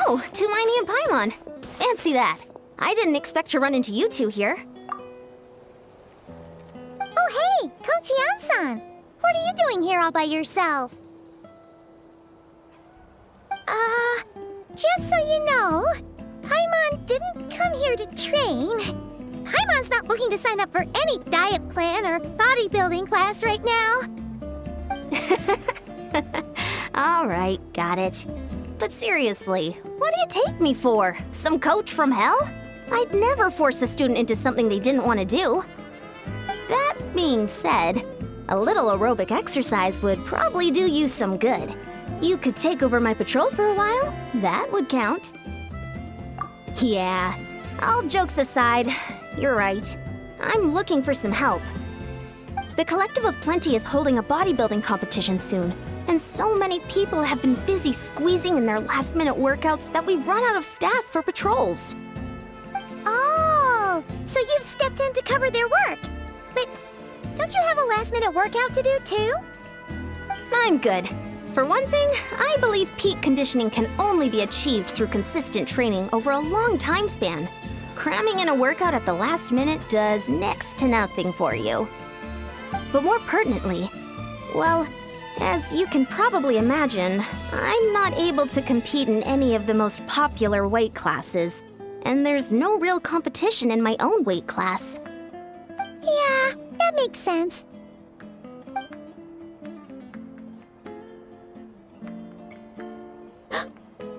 Oh, Tumini and Paimon. Fancy that. I didn't expect to run into you two here. Oh hey, Coach Yan-san! What are you doing here all by yourself? Just so you know, Paimon didn't come here to train. Paimon's not looking to sign up for any diet plan or bodybuilding class right now. Alright, got it. But seriously, what do you take me for? Some coach from hell? I'd never force a student into something they didn't want to do. That being said, a little aerobic exercise would probably do you some good. You could take over my patrol for a while. That would count. Yeah, all jokes aside, you're right. I'm looking for some help. The Collective of Plenty is holding a bodybuilding competition soon, and so many people have been busy squeezing in their last-minute workouts that we've run out of staff for patrols. Oh, so you've stepped in to cover their work. But don't you have a last-minute workout to do too? I'm good. For one thing, I believe peak conditioning can only be achieved through consistent training over a long time span. Cramming in a workout at the last minute does next to nothing for you. But more pertinently, well, as you can probably imagine, I'm not able to compete in any of the most popular weight classes, and there's no real competition in my own weight class. Yeah, that makes sense.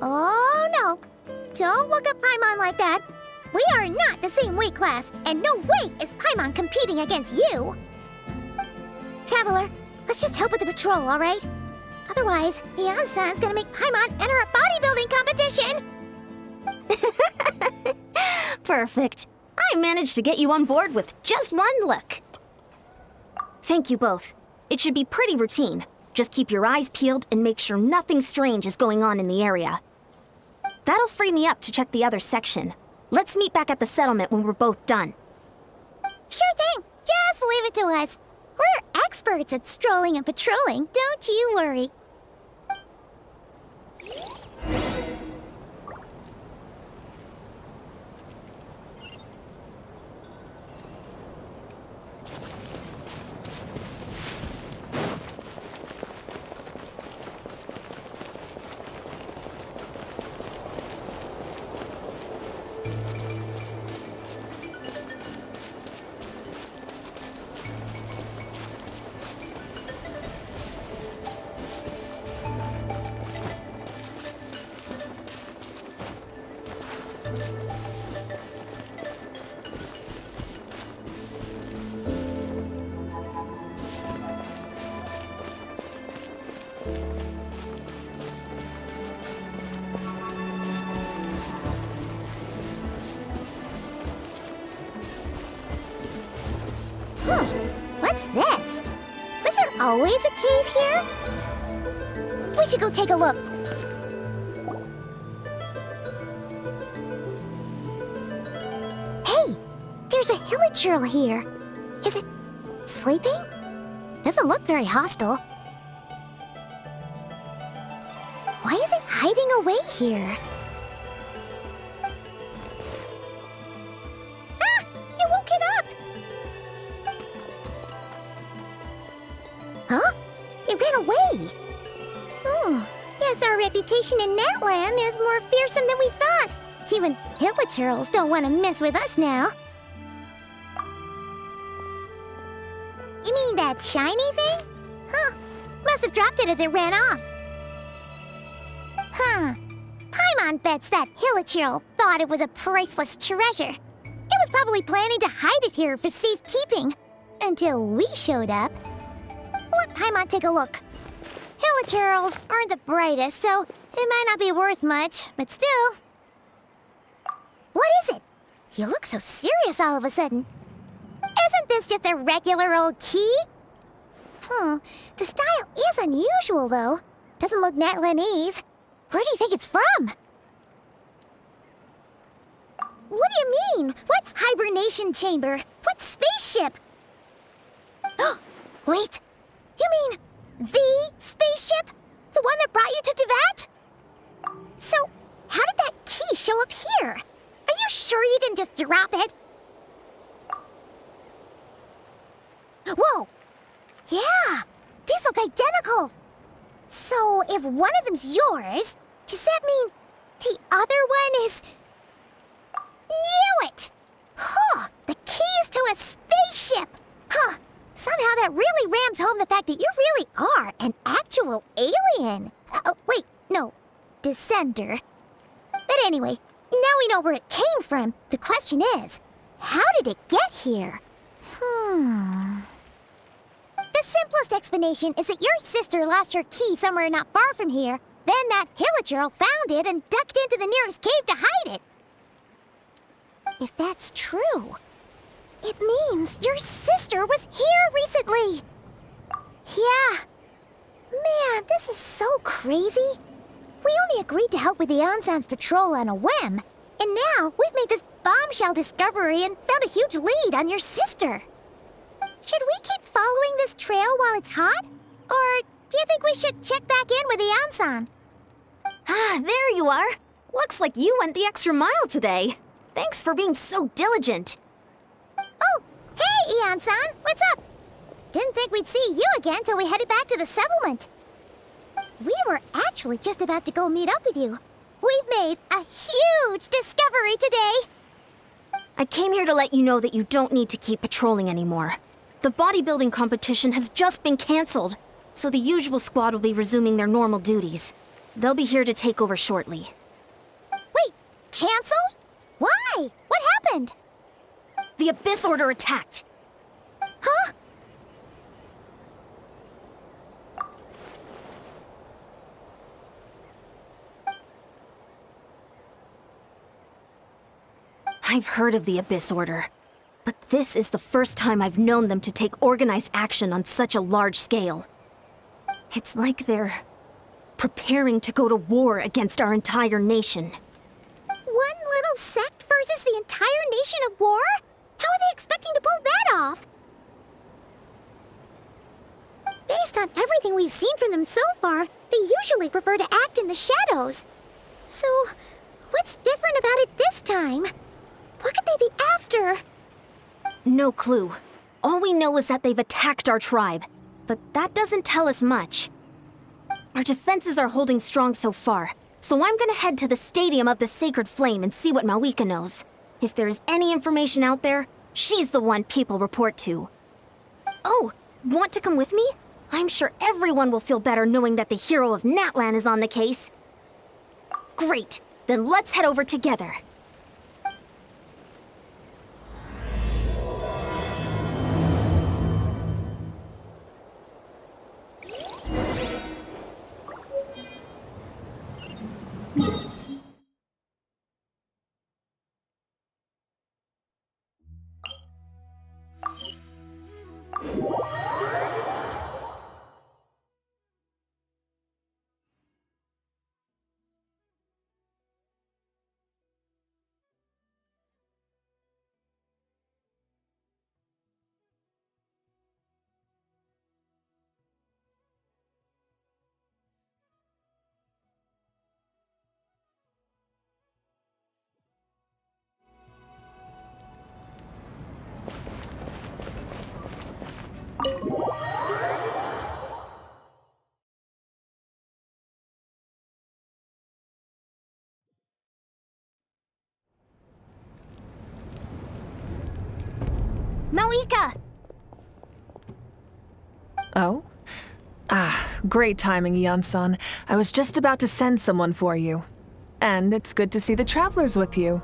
Oh no! Don't look at Paimon like that! We are not the same weight class, and no way is Paimon competing against you! Traveler, let's just help with the patrol, alright? Otherwise, Yan-san's gonna make Paimon enter a bodybuilding competition! Perfect. I managed to get you on board with just one look. Thank you both. It should be pretty routine. Just keep your eyes peeled and make sure nothing strange is going on in the area. That'll free me up to check the other section. Let's meet back at the settlement when we're both done. Sure thing! Just leave it to us. We're experts at strolling and patrolling, don't you worry. What's this? Was there always a cave here? We should go take a look. Hey, there's a hilichurl here. Is it sleeping? Doesn't look very hostile. Why is it hiding away here? Ah! You woke it up! Huh? It ran away! Guess our reputation in that land is more fearsome than we thought. Even Hilichurls don't want to mess with us now. You mean that shiny thing? Huh. Must have dropped it as it ran off. Huh. Paimon bets that Hilichurl thought it was a priceless treasure. It was probably planning to hide it here for safekeeping. Until we showed up. Let Paimon take a look. Hilichurls aren't the brightest, so it might not be worth much, but still. What is it? You look so serious all of a sudden. Isn't this just a regular old key? The style is unusual, though. Doesn't look Natlanese. Where do you think it's from? What do you mean? What hibernation chamber? What spaceship? Oh, wait. You mean the spaceship? The one that brought you to Teyvat? So, how did that key show up here? Are you sure you didn't just drop it? Whoa! Yeah! These look identical! So, if one of them's yours, does that mean the other one is... Knew it! Huh! The keys to a spaceship! Huh! Somehow that really rams home the fact that you really are an actual alien. Oh, wait, no. Descender. But anyway, now we know where it came from. The question is, how did it get here? The simplest explanation is that your sister lost her key somewhere not far from here. Then that Hilichurl found it and ducked into the nearest cave to hide it. If that's true, it means your sister was here recently. Yeah. Man, this is so crazy. We only agreed to help with the Ansan's patrol on a whim. And now we've made this bombshell discovery and found a huge lead on your sister. Should we keep following this trail while it's hot? Or do you think we should check back in with the Ansan? Ah, there you are. Looks like you went the extra mile today. Thanks for being so diligent. Oh, hey, Ian-san, what's up? Didn't think we'd see you again till we headed back to the settlement. We were actually just about to go meet up with you. We've made a huge discovery today. I came here to let you know that you don't need to keep patrolling anymore. The bodybuilding competition has just been canceled, so the usual squad will be resuming their normal duties. They'll be here to take over shortly. Wait, canceled? Why? What happened? The Abyss Order attacked. Huh? I've heard of the Abyss Order, but this is the first time I've known them to take organized action on such a large scale. It's like they're preparing to go to war against our entire nation. One little sect versus the entire nation at war? How are they expecting to pull that off? Based on everything we've seen from them so far, they usually prefer to act in the shadows. So, what's different about it this time? What could they be after? No clue. All we know is that they've attacked our tribe, but that doesn't tell us much. Our defenses are holding strong so far, so I'm gonna head to the Stadium of the Sacred Flame and see what Mawika knows. If there's any information out there, she's the one people report to. Oh, want to come with me? I'm sure everyone will feel better knowing that the hero of Natlan is on the case. Great, then let's head over together. Malika! Oh? Great timing, Eon-san. I was just about to send someone for you. And it's good to see the travelers with you.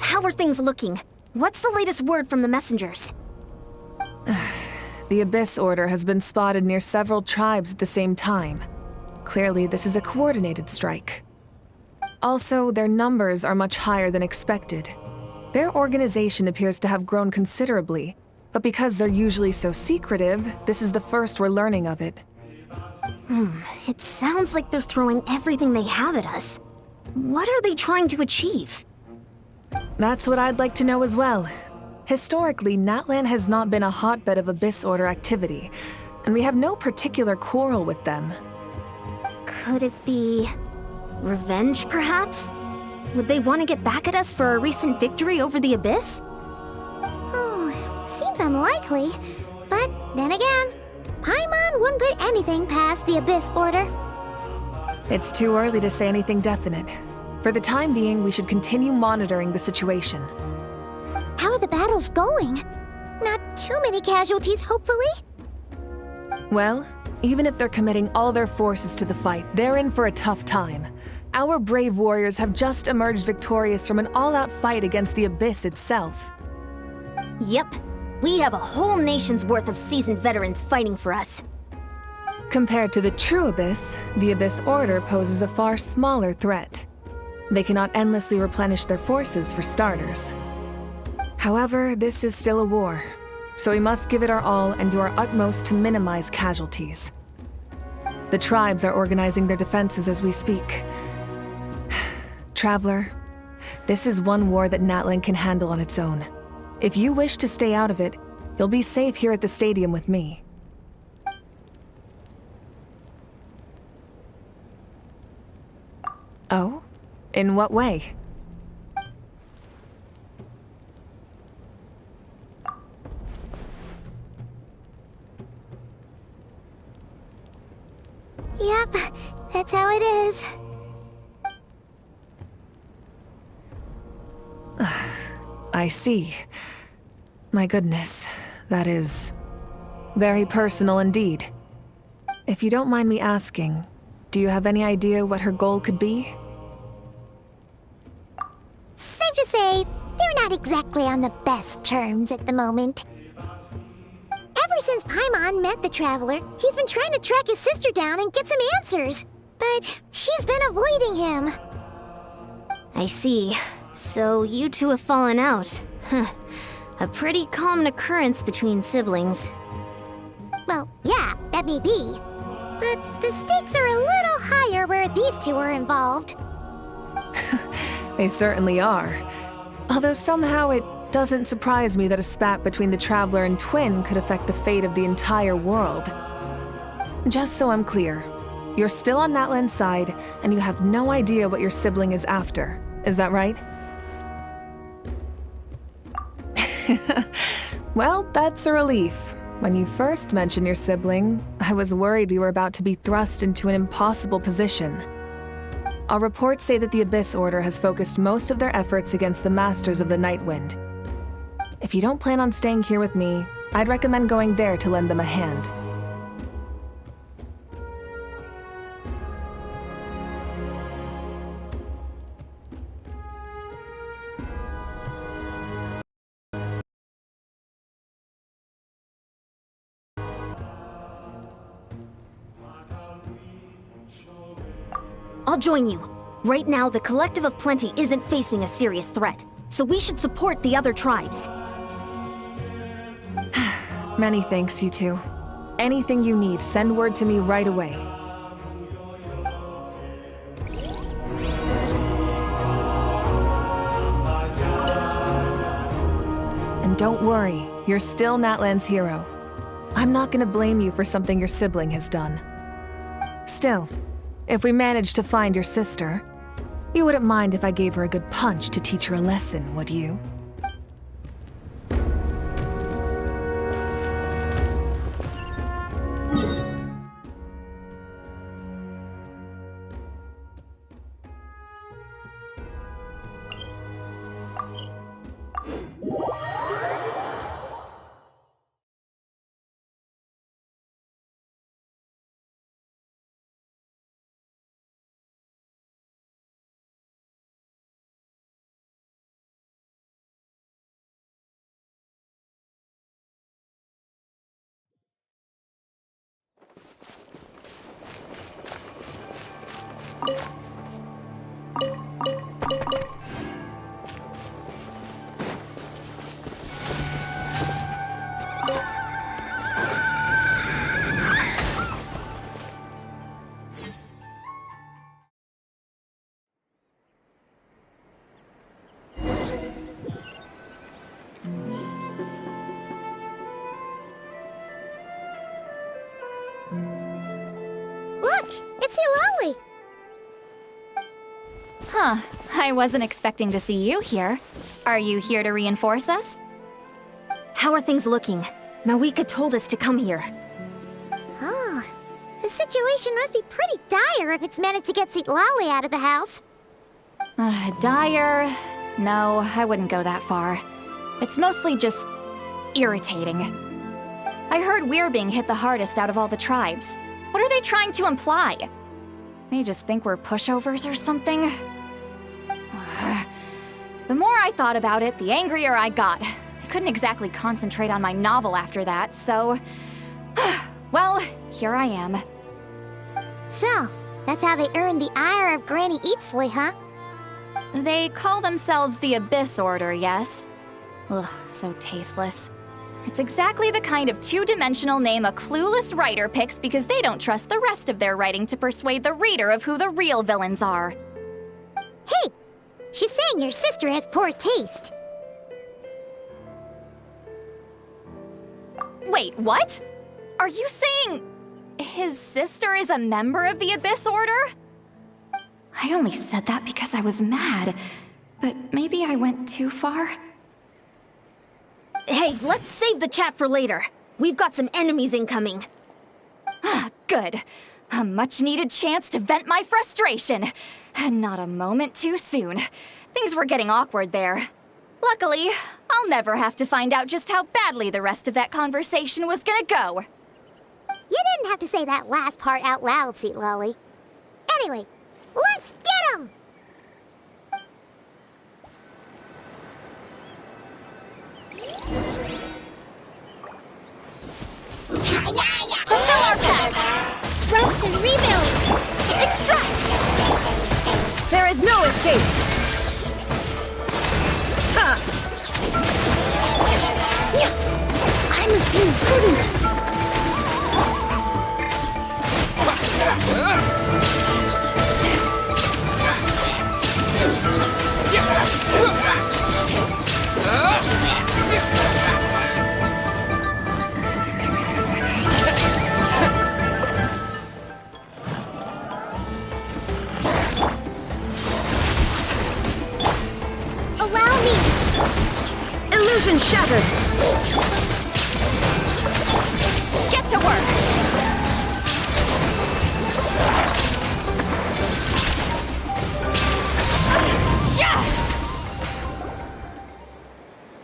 How are things looking? What's the latest word from the messengers? The Abyss Order has been spotted near several tribes at the same time. Clearly, this is a coordinated strike. Also, their numbers are much higher than expected. Their organization appears to have grown considerably, but because they're usually so secretive, this is the first we're learning of it. It sounds like they're throwing everything they have at us. What are they trying to achieve? That's what I'd like to know as well. Historically, Natlan has not been a hotbed of Abyss Order activity, and we have no particular quarrel with them. Could it be revenge, perhaps? Would they want to get back at us for a recent victory over the Abyss? Seems unlikely. But then again, Paimon wouldn't put anything past the Abyss Order. It's too early to say anything definite. For the time being, we should continue monitoring the situation. How are the battles going? Not too many casualties, hopefully? Well, even if they're committing all their forces to the fight, they're in for a tough time. Our brave warriors have just emerged victorious from an all-out fight against the Abyss itself. Yep. We have a whole nation's worth of seasoned veterans fighting for us. Compared to the true Abyss, the Abyss Order poses a far smaller threat. They cannot endlessly replenish their forces, for starters. However, this is still a war, so we must give it our all and do our utmost to minimize casualties. The tribes are organizing their defenses as we speak. Traveler, this is one war that Natlan can handle on its own. If you wish to stay out of it, you'll be safe here at the stadium with me. Oh? In what way? Yep, that's how it is. I see. My goodness, that is very personal indeed. If you don't mind me asking, do you have any idea what her goal could be? Safe to say, they're not exactly on the best terms at the moment. Ever since Paimon met the Traveler, he's been trying to track his sister down and get some answers. But she's been avoiding him. I see. So you two have fallen out. Huh. A pretty common occurrence between siblings. Well, yeah, that may be. But the stakes are a little higher where these two are involved. They certainly are. Although somehow it doesn't surprise me that a spat between the Traveler and Twin could affect the fate of the entire world. Just so I'm clear, you're still on Natlan's side, and you have no idea what your sibling is after. Is that right? Well, that's a relief. When you first mentioned your sibling, I was worried we were about to be thrust into an impossible position. Our reports say that the Abyss Order has focused most of their efforts against the Masters of the Nightwind. If you don't plan on staying here with me, I'd recommend going there to lend them a hand. I'll join you. Right now, the Collective of Plenty isn't facing a serious threat, so we should support the other tribes. Many thanks, you two. Anything you need, send word to me right away. And don't worry, you're still Natlan's hero. I'm not gonna blame you for something your sibling has done. Still, if we manage to find your sister, you wouldn't mind if I gave her a good punch to teach her a lesson, would you? It's Eulalie. Huh. I wasn't expecting to see you here. Are you here to reinforce us? How are things looking? Mawika told us to come here. Oh, the situation must be pretty dire if it's managed to get Eulalie out of the house. Dire? No, I wouldn't go that far. It's mostly just irritating. I heard we're being hit the hardest out of all the tribes. What are they trying to imply? They just think we're pushovers or something? The more I thought about it, the angrier I got. I couldn't exactly concentrate on my novel after that, so... well, here I am. So, that's how they earned the ire of Granny Eatsley, huh? They call themselves the Abyss Order, yes? Ugh, so tasteless. It's exactly the kind of two-dimensional name a clueless writer picks because they don't trust the rest of their writing to persuade the reader of who the real villains are. Hey! She's saying your sister has poor taste. Wait, what? Are you saying his sister is a member of the Abyss Order? I only said that because I was mad, but maybe I went too far. Hey, let's save the chat for later. We've got some enemies incoming. Good. A much-needed chance to vent my frustration. And not a moment too soon. Things were getting awkward there. Luckily, I'll never have to find out just how badly the rest of that conversation was gonna go. You didn't have to say that last part out loud, Eulalie. Anyway, let's get 'em! Fulfill our pact! Rest and rebuild! Extract! There is no escape! Ha! I was being prudent! Allow me! Illusion shattered! Get to work!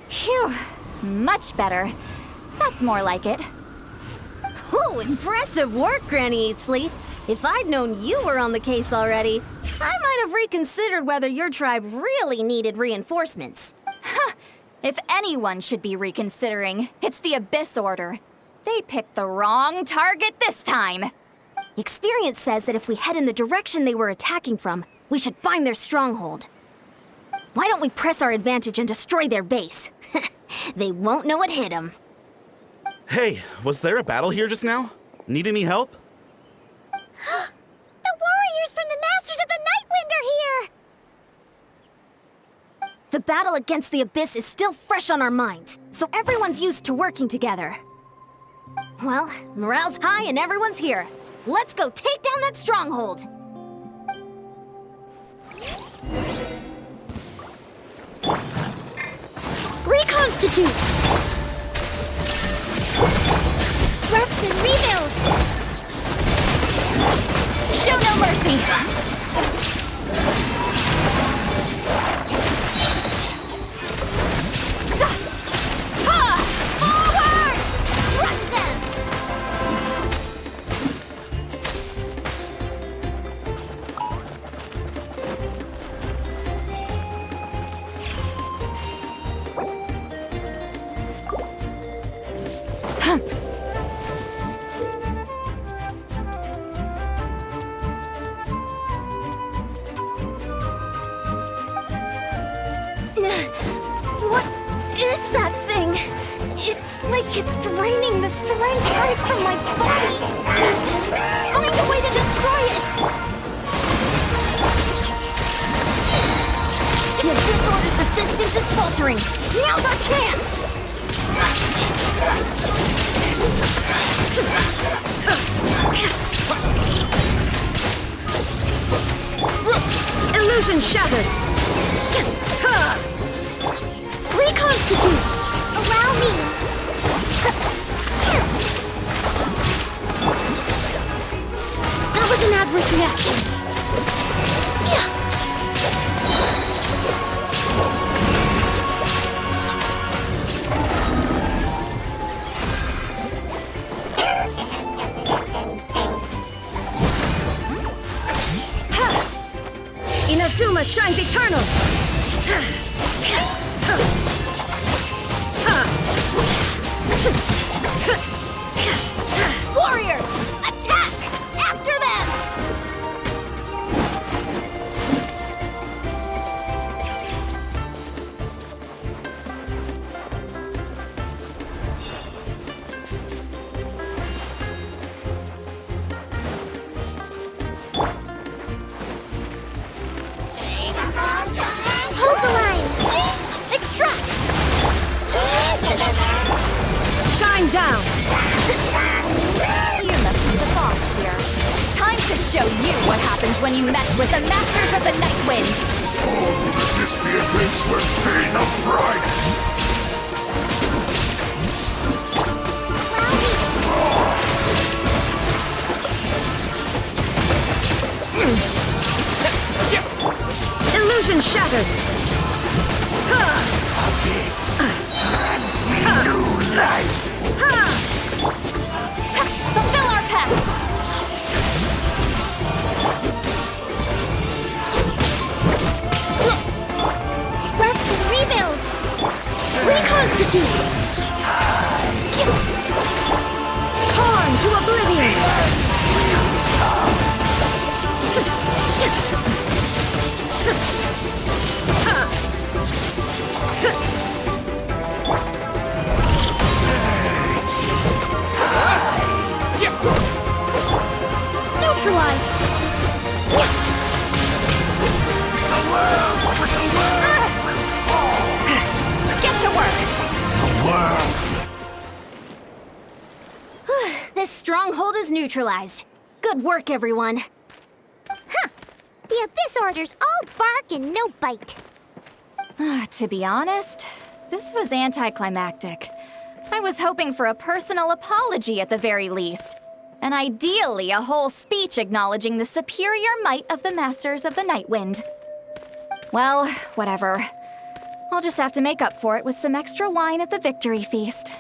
Phew, much better. That's more like it. Oh, impressive work, Granny Eatsley. If I'd known you were on the case already, I might have reconsidered whether your tribe really needed reinforcements. If anyone should be reconsidering, it's the Abyss Order. They picked the wrong target this time. Experience says that if we head in the direction they were attacking from, we should find their stronghold. Why don't we press our advantage and destroy their base? They won't know what hit them. Hey, was there a battle here just now? Need any help? The warriors from the Masters of the Nightwind are here! The battle against the Abyss is still fresh on our minds, so everyone's used to working together. Well, morale's high and everyone's here. Let's go take down that stronghold! Reconstitute! Rest and rebuild! Show no mercy! Forward! Crush them! What is that thing? It's like it's draining the strength right from my body. Find a way to destroy it! The Abyss Order's resistance is faltering. Now's our chance! Illusion shattered! Reconstitute! Allow me! That was an adverse reaction. Inazuma shines eternal! Warriors! Attack! After them! Hold the line! Extract! Shine down! You must be the boss here. Time to show you what happens when you mess with the Masters of the Night Wind. Resist the abyss will pay the price! Illusion shattered! New life! Fulfill our pact! Rest and rebuild! Reconstitute! Torn to oblivion! Neutralize! Get to work! This stronghold is neutralized. Good work, everyone. The Abyss Orders all bark and no bite. To be honest, this was anticlimactic. I was hoping for a personal apology at the very least. And ideally, a whole speech acknowledging the superior might of the Masters of the Night Wind. Well, whatever. I'll just have to make up for it with some extra wine at the victory feast.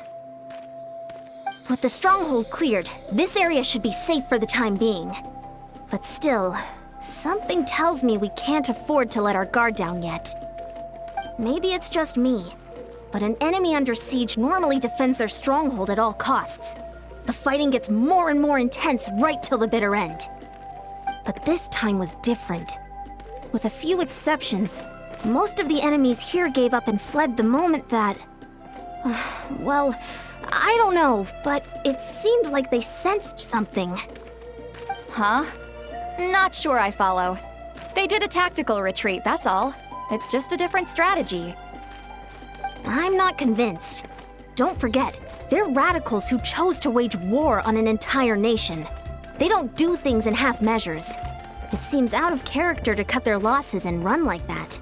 With the stronghold cleared, this area should be safe for the time being. But still, something tells me we can't afford to let our guard down yet. Maybe it's just me, but an enemy under siege normally defends their stronghold at all costs. The fighting gets more and more intense right till the bitter end. But this time was different. With a few exceptions, most of the enemies here gave up and fled the moment that... well, I don't know, but it seemed like they sensed something. Huh? Not sure I follow. They did a tactical retreat, that's all. It's just a different strategy. I'm not convinced. Don't forget, they're radicals who chose to wage war on an entire nation. They don't do things in half measures. It seems out of character to cut their losses and run like that.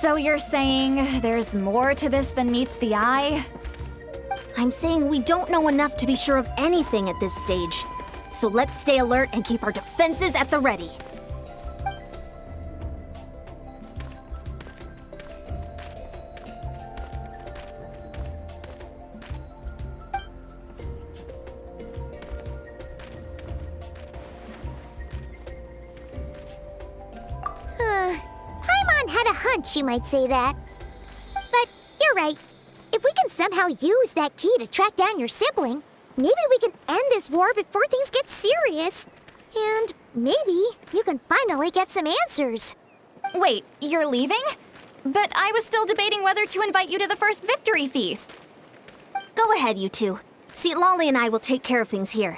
So you're saying there's more to this than meets the eye? I'm saying we don't know enough to be sure of anything at this stage. So let's stay alert and keep our defenses at the ready. Paimon had a hunch you might say that. But you're right. If we can somehow use that key to track down your sibling, maybe we can end this war before things get serious. And maybe you can finally get some answers. Wait, you're leaving? But I was still debating whether to invite you to the first victory feast. Go ahead, you two. See, Lolly and I will take care of things here.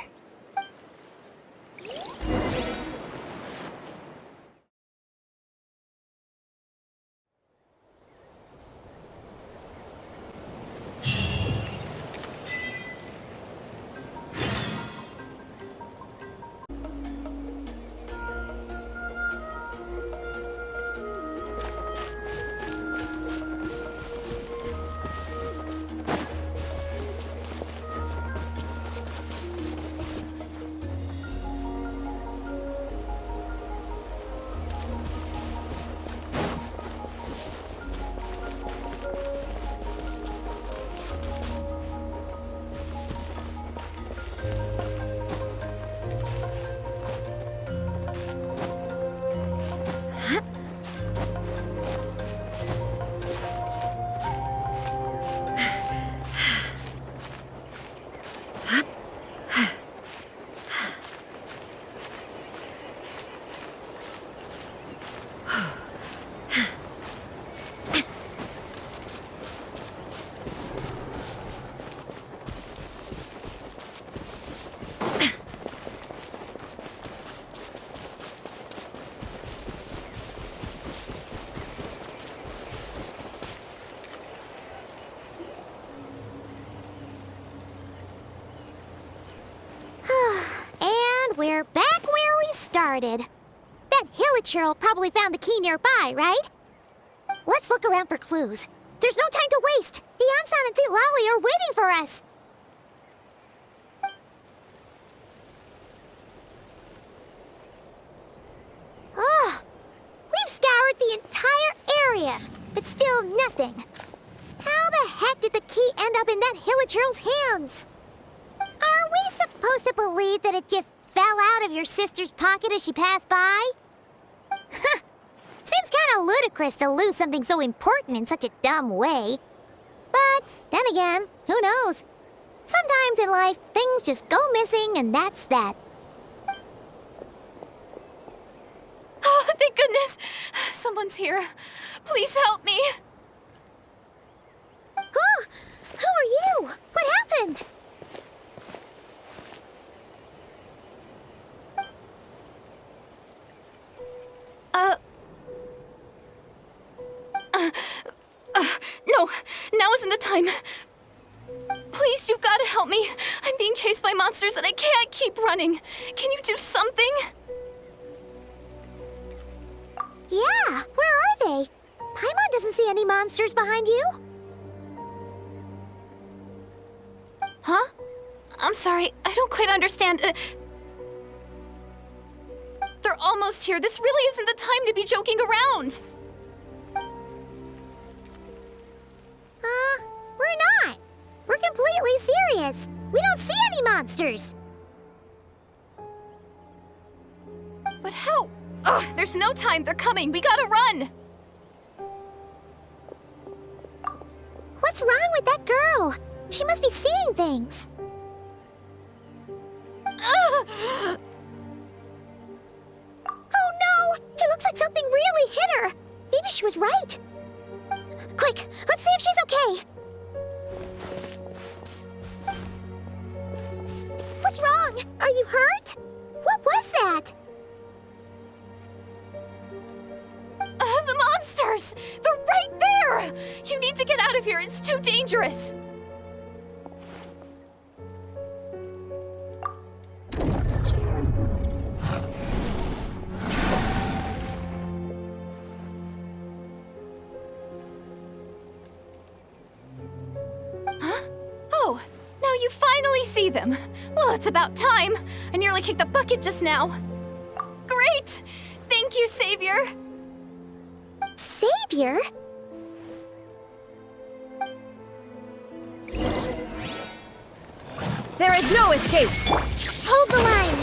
started. That hilichurl probably found the key nearby, right? Let's look around for clues. There's no time to waste. Yansan and Lali are waiting for us. Ugh. We've scoured the entire area, but still nothing. How the heck did the key end up in that hilichurl's hands? Are we supposed to believe that it just fell out of your sister's pocket as she passed by? Huh. Seems kinda ludicrous to lose something so important in such a dumb way. But then again, who knows? Sometimes in life, things just go missing and that's that. Oh, thank goodness! Someone's here. Please help me! Huh? Who are you? What happened? No, now isn't the time. Please, you've got to help me. I'm being chased by monsters and I can't keep running. Can you do something? Yeah, where are they? Paimon doesn't see any monsters behind you. Huh? I'm sorry, I don't quite understand. They're almost here. This really isn't the time to be joking around. We're not. We're completely serious. We don't see any monsters. But how? Ugh, there's no time. They're coming. We gotta run. What's wrong with that girl? She must be seeing things. Oh no! It looks like something really hit her. Maybe she was right. Quick, let's see if she's okay. What's wrong? Are you hurt? What was that? The monsters! They're right there! You need to get out of here. It's too dangerous. Oh, now you finally see them. Well, it's about time. I nearly kicked the bucket just now. Great! Thank you, Savior. Savior? There is no escape! Hold the line!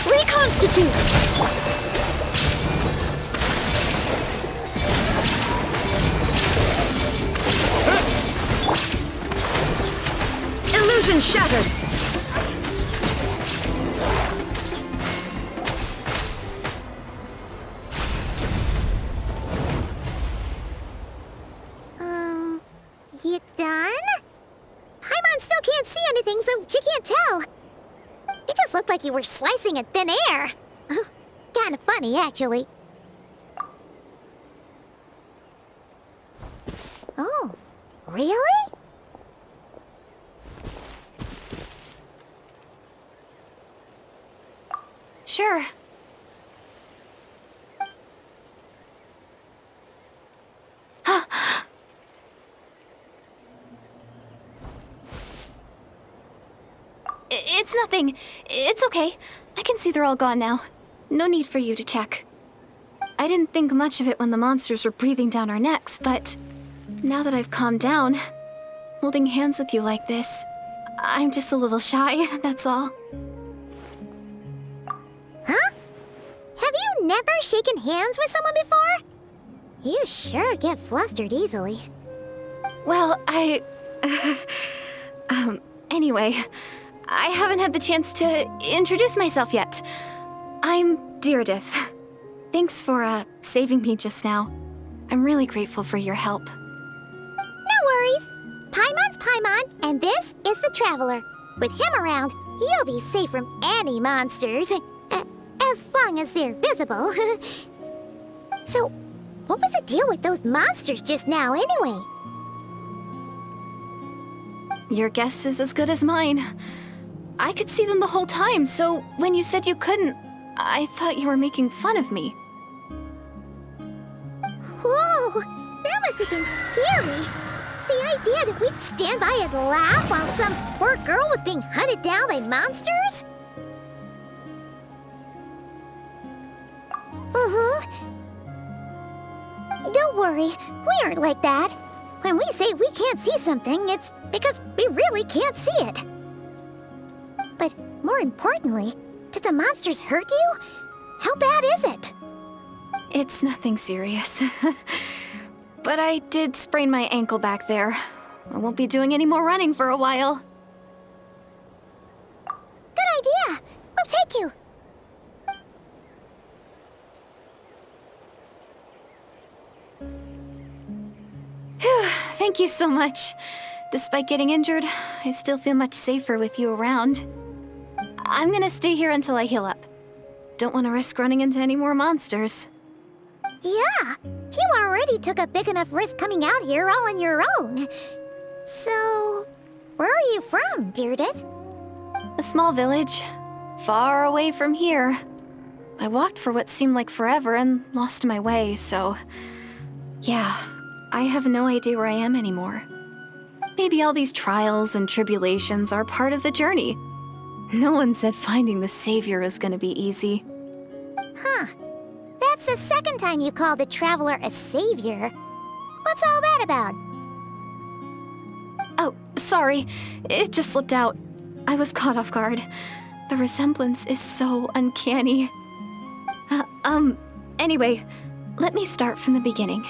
Reconstitute! Illusion shattered! You done? Paimon still can't see anything, so she can't tell. It just looked like you were slicing in thin air. Kinda funny, actually. Oh, really? Sure. It's nothing. It's okay. I can see they're all gone now. No need for you to check. I didn't think much of it when the monsters were breathing down our necks, but now that I've calmed down, holding hands with you like this, I'm just a little shy, that's all. Huh? Have you never shaken hands with someone before? You sure get flustered easily. Well, anyway, I haven't had the chance to introduce myself yet. I'm Deirdith. Thanks for, saving me just now. I'm really grateful for your help. No worries. Paimon's Paimon, and this is the Traveler. With him around, you'll be safe from any monsters. As long as they're visible. So, what was the deal with those monsters just now, anyway? Your guess is as good as mine. I could see them the whole time, so when you said you couldn't, I thought you were making fun of me. Whoa! That must have been scary. The idea that we'd stand by and laugh while some poor girl was being hunted down by monsters? Don't worry, we aren't like that. When we say we can't see something, it's because we really can't see it. But more importantly, did the monsters hurt you? How bad is it? It's nothing serious. But I did sprain my ankle back there. I won't be doing any more running for a while. Good idea! We'll take you! Phew, thank you so much. Despite getting injured, I still feel much safer with you around. I'm gonna stay here until I heal up. Don't want to risk running into any more monsters. Yeah, you already took a big enough risk coming out here all on your own. So, where are you from, Deirdith? A small village, far away from here. I walked for what seemed like forever and lost my way, so... yeah, I have no idea where I am anymore. Maybe all these trials and tribulations are part of the journey. No one said finding the Savior is gonna be easy. Huh. That's the second time you called the Traveler a savior. What's all that about? Oh, sorry. It just slipped out. I was caught off guard. The resemblance is so uncanny. Anyway, let me start from the beginning.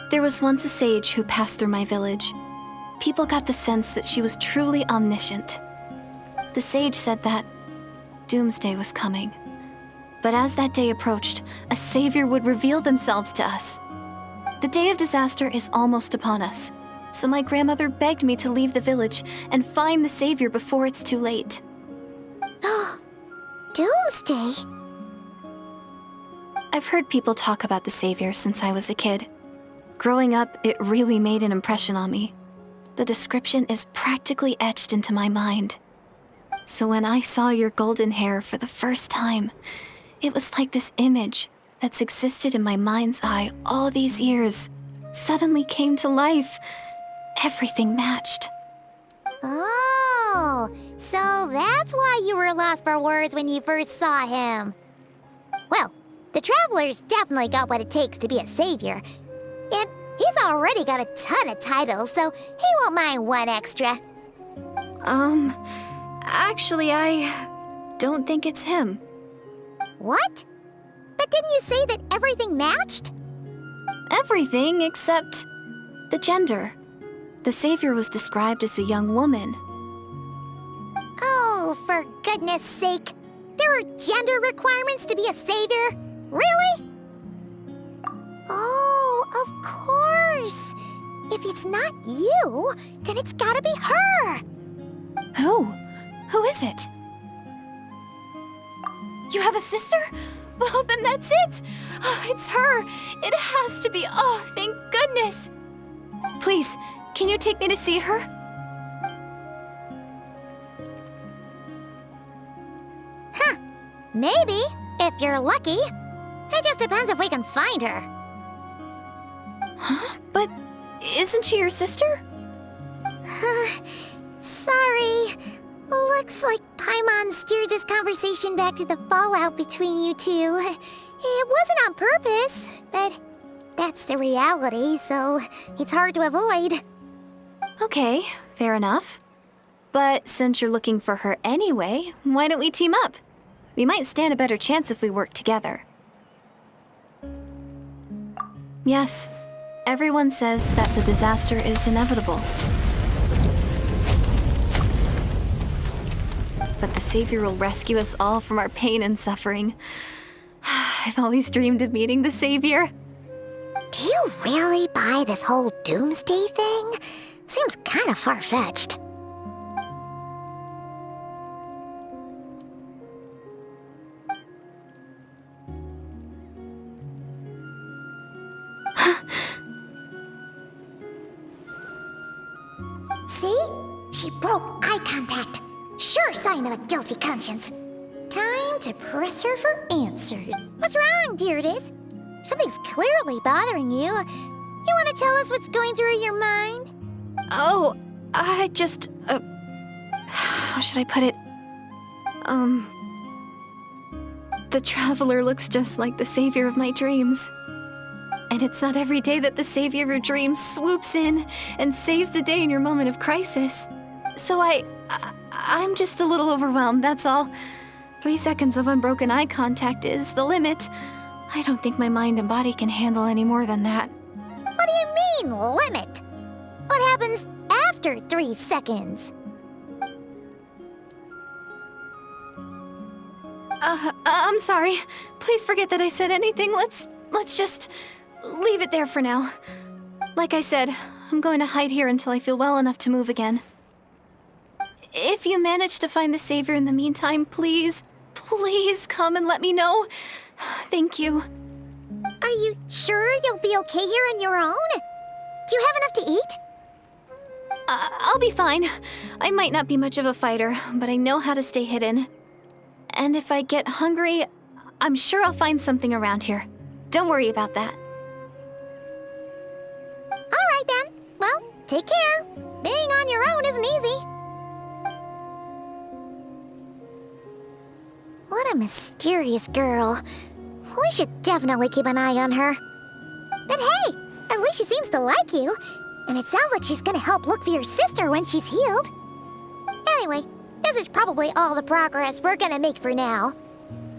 There was once a sage who passed through my village. People got the sense that she was truly omniscient. The sage said that doomsday was coming. But as that day approached, a savior would reveal themselves to us. The day of disaster is almost upon us, so my grandmother begged me to leave the village and find the savior before it's too late. Doomsday? I've heard people talk about the savior since I was a kid. Growing up, it really made an impression on me. The description is practically etched into my mind. So when I saw your golden hair for the first time, it was like this image that's existed in my mind's eye all these years suddenly came to life. Everything matched. Oh, so that's why you were lost for words when you first saw him. Well, the Traveler's definitely got what it takes to be a savior. And he's already got a ton of titles, so he won't mind one extra. Actually, I don't think it's him. What? But didn't you say that everything matched? Everything except the gender. The savior was described as a young woman. Oh, for goodness sake. There are gender requirements to be a savior? Really? Oh, of course. If it's not you, then it's gotta be her. Who? Who is it? You have a sister? Well, then that's it! Oh, it's her! It has to be! Oh, thank goodness! Please, can you take me to see her? Huh. Maybe, if you're lucky. It just depends if we can find her. Huh? But isn't she your sister? Sorry. Looks like Paimon steered this conversation back to the fallout between you two. It wasn't on purpose, but that's the reality, so it's hard to avoid. Okay, fair enough. But since you're looking for her anyway, why don't we team up? We might stand a better chance if we work together. Yes, everyone says that the disaster is inevitable. But the Savior will rescue us all from our pain and suffering. I've always dreamed of meeting the Savior. Do you really buy this whole doomsday thing? Seems kind of far-fetched. See? She broke eye contact. Sure sign of a guilty conscience. Time to press her for answers. What's wrong, Deirdis? Something's clearly bothering you. You want to tell us what's going through your mind? Oh, I just, how should I put it? The Traveler looks just like the savior of my dreams. And it's not every day that the savior of your dreams swoops in and saves the day in your moment of crisis. So I'm just a little overwhelmed, that's all. 3 seconds of unbroken eye contact is the limit. I don't think my mind and body can handle any more than that. What do you mean, limit? What happens after 3 seconds? I'm sorry. Please forget that I said anything. Let's just leave it there for now. Like I said, I'm going to hide here until I feel well enough to move again. If you manage to find the savior in the meantime, please come and let me know. Thank you. Are you sure you'll be okay here on your own? Do you have enough to eat? I'll be fine. I might not be much of a fighter, but I know how to stay hidden. And if I get hungry, I'm sure I'll find something around here. Don't worry about that. All right then. Well, take care. Being on your own isn't easy. What a mysterious girl. We should definitely keep an eye on her. But hey, at least she seems to like you. And it sounds like she's gonna help look for your sister when she's healed. Anyway, this is probably all the progress we're gonna make for now.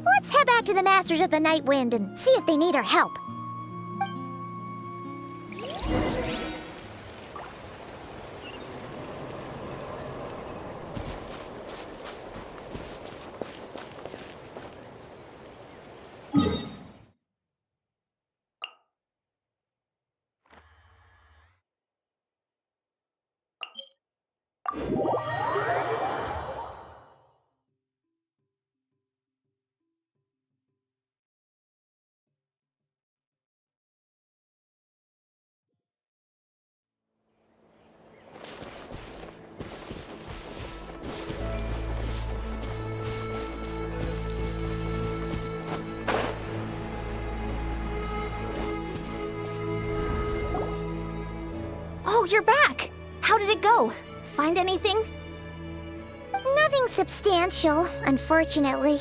Let's head back to the Masters of the Night Wind and see if they need our help. Oh, you're back! How did it go? Find anything? Nothing substantial, unfortunately.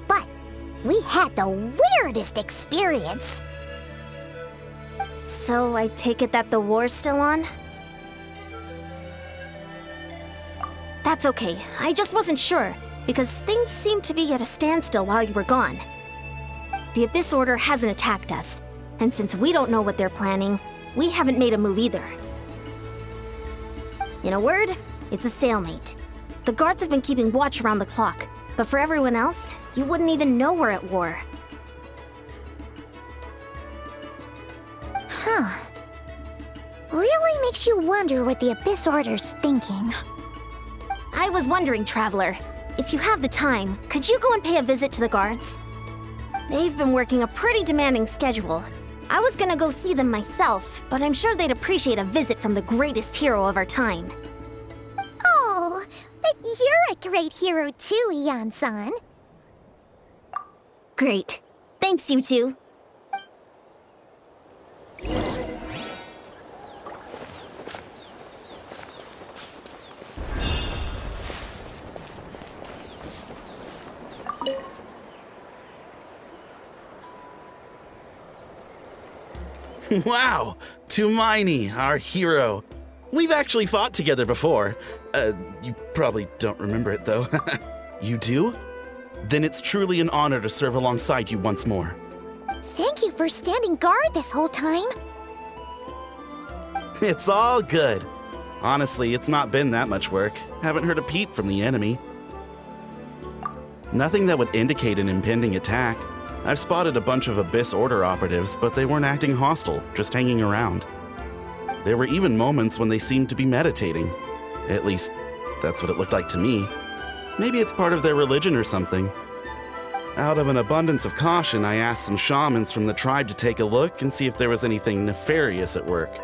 But we had the weirdest experience. So I take it that the war's still on? That's okay. I just wasn't sure, because things seemed to be at a standstill while you were gone. The Abyss Order hasn't attacked us, and since we don't know what they're planning, we haven't made a move either. In a word, it's a stalemate. The guards have been keeping watch around the clock, but for everyone else, you wouldn't even know we're at war. Huh. Really makes you wonder what the Abyss Order's thinking. I was wondering, Traveler, if you have the time, could you go and pay a visit to the guards? They've been working a pretty demanding schedule. I was gonna go see them myself, but I'm sure they'd appreciate a visit from the greatest hero of our time. Oh, but you're a great hero too, Ian-san. Great. Thanks, you two. Wow! Tumaini, our hero. We've actually fought together before. You probably don't remember it, though. You do? Then it's truly an honor to serve alongside you once more. Thank you for standing guard this whole time. It's all good. Honestly, it's not been that much work. Haven't heard a peep from the enemy. Nothing that would indicate an impending attack. I've spotted a bunch of Abyss Order operatives, but they weren't acting hostile, just hanging around. There were even moments when they seemed to be meditating. At least, that's what it looked like to me. Maybe it's part of their religion or something. Out of an abundance of caution, I asked some shamans from the tribe to take a look and see if there was anything nefarious at work.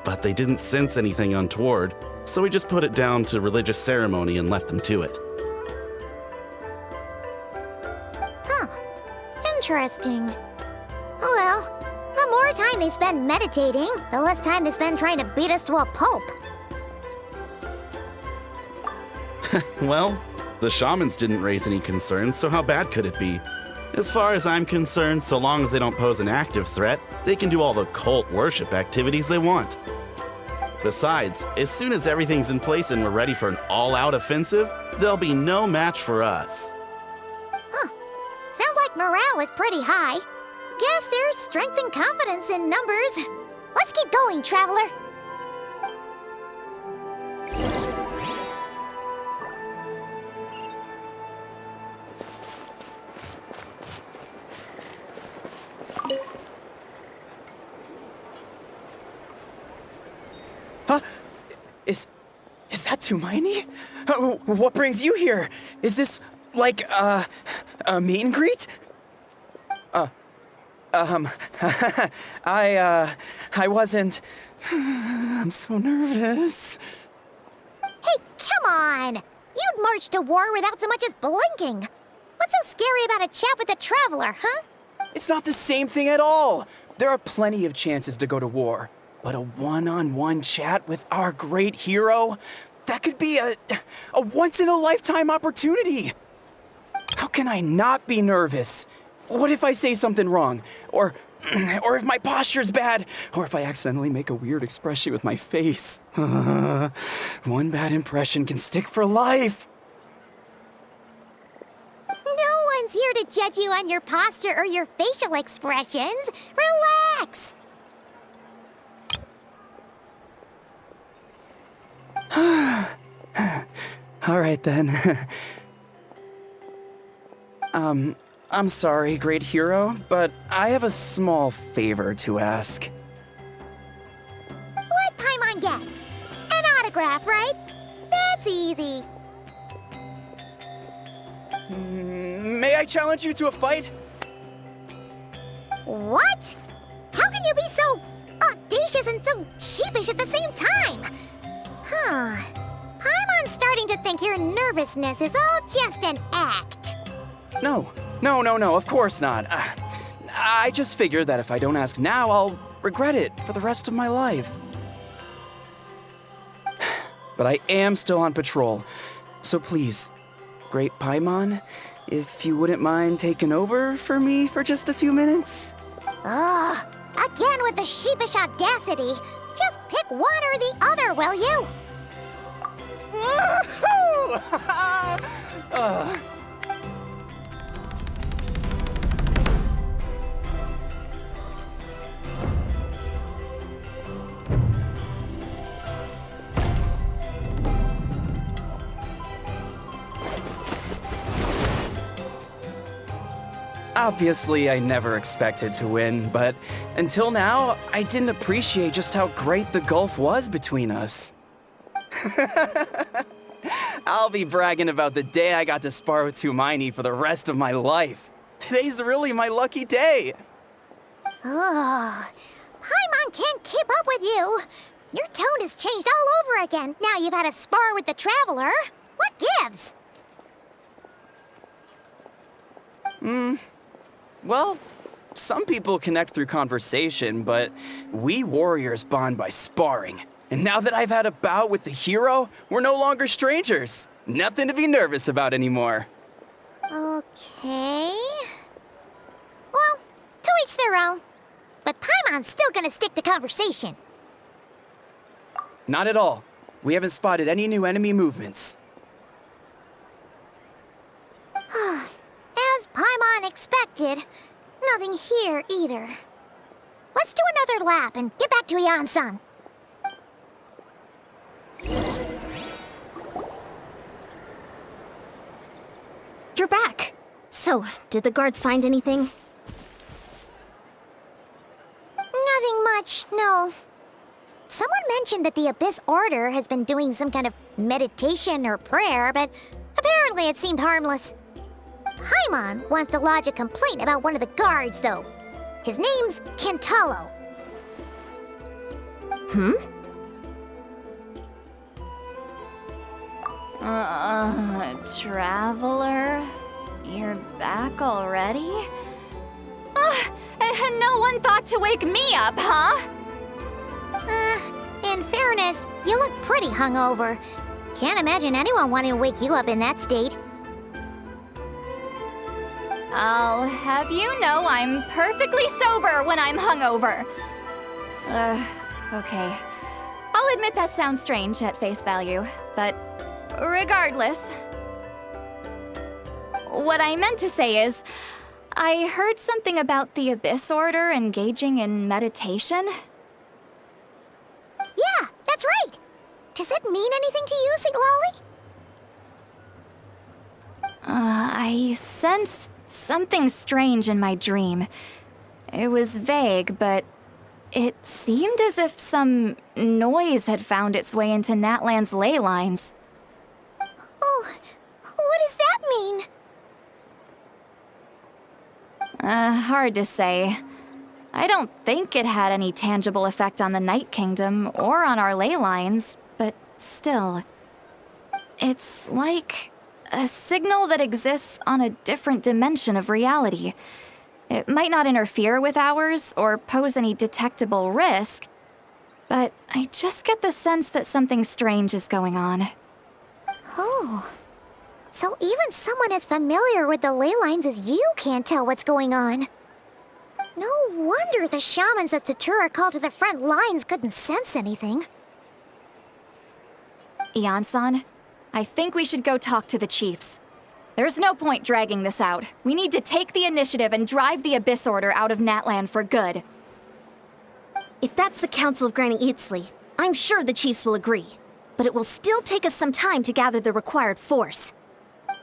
but they didn't sense anything untoward, so we just put it down to religious ceremony and left them to it. Huh. Interesting. Oh well, the more time they spend meditating, the less time they spend trying to beat us to a pulp. Well, the shamans didn't raise any concerns, so how bad could it be? As far as I'm concerned, so long as they don't pose an active threat, they can do all the cult worship activities they want. Besides, as soon as everything's in place and we're ready for an all-out offensive, there'll be no match for us. Huh. Sounds like morale is pretty high. Guess there's strength and confidence in numbers. Let's keep going, Traveler. Huh? Is that Tumaini? What brings you here? Is this, like, a meet and greet? I wasn't... I'm so nervous. Hey, come on! You'd march to war without so much as blinking. What's so scary about a chat with a Traveler, huh? It's not the same thing at all. There are plenty of chances to go to war. But a one-on-one chat with our great hero? That could be a once-in-a-lifetime opportunity. How can I not be nervous? What if I say something wrong? Or if my posture's bad? Or if I accidentally make a weird expression with my face? One bad impression can stick for life. No one's here to judge you on your posture or your facial expressions. Relax! All right, then. I'm sorry, great hero, but I have a small favor to ask. Let Paimon guess. An autograph, right? That's easy. May I challenge you to a fight? What? How can you be so audacious and so sheepish at the same time? Huh. Paimon's starting to think your nervousness is all just an act. No, of course not. I just figured that if I don't ask now, I'll regret it for the rest of my life. But I am still on patrol, so please, Great Paimon, if you wouldn't mind taking over for me for just a few minutes? Ugh, again with the sheepish audacity. Just pick one or the other, will you? Woohoo! Obviously, I never expected to win, but until now, I didn't appreciate just how great the gulf was between us. I'll be bragging about the day I got to spar with Tumaini for the rest of my life. Today's really my lucky day. Ugh, Paimon can't keep up with you. Your tone has changed all over again. Now you've had a spar with the Traveler. What gives? Well, some people connect through conversation, but we warriors bond by sparring. And now that I've had a bout with the hero, we're no longer strangers. Nothing to be nervous about anymore. Okay. Well, to each their own. But Paimon's still gonna stick to conversation. Not at all. We haven't spotted any new enemy movements. As Paimon expected, nothing here either. Let's do another lap and get back to Yan-san. You're back. So, did the guards find anything? Nothing much, no. Someone mentioned that the Abyss Order has been doing some kind of meditation or prayer, but apparently it seemed harmless. Paimon wants to lodge a complaint about one of the guards, though. His name's Kentaro. Traveler? You're back already? And no one thought to wake me up, huh? In fairness, you look pretty hungover. Can't imagine anyone wanting to wake you up in that state. I'll have you know I'm perfectly sober when I'm hungover. Okay. I'll admit that sounds strange at face value, but regardless. What I meant to say is, I heard something about the Abyss Order engaging in meditation. Yeah, that's right. Does that mean anything to you, St. Lolly? I sensed something strange in my dream. It was vague, but it seemed as if some noise had found its way into Natlan's ley lines. Oh, what does that mean? Hard to say. I don't think it had any tangible effect on the Night Kingdom or on our ley lines, but still. It's like a signal that exists on a different dimension of reality. It might not interfere with ours or pose any detectable risk, but I just get the sense that something strange is going on. Oh. So even someone as familiar with the ley lines as you can't tell what's going on. No wonder the shamans that Satura called to the front lines couldn't sense anything. Ian-san, I think we should go talk to the chiefs. There's no point dragging this out. We need to take the initiative and drive the Abyss Order out of Natlan for good. If that's the Council of Granny Eatsley, I'm sure the chiefs will agree. But it will still take us some time to gather the required force.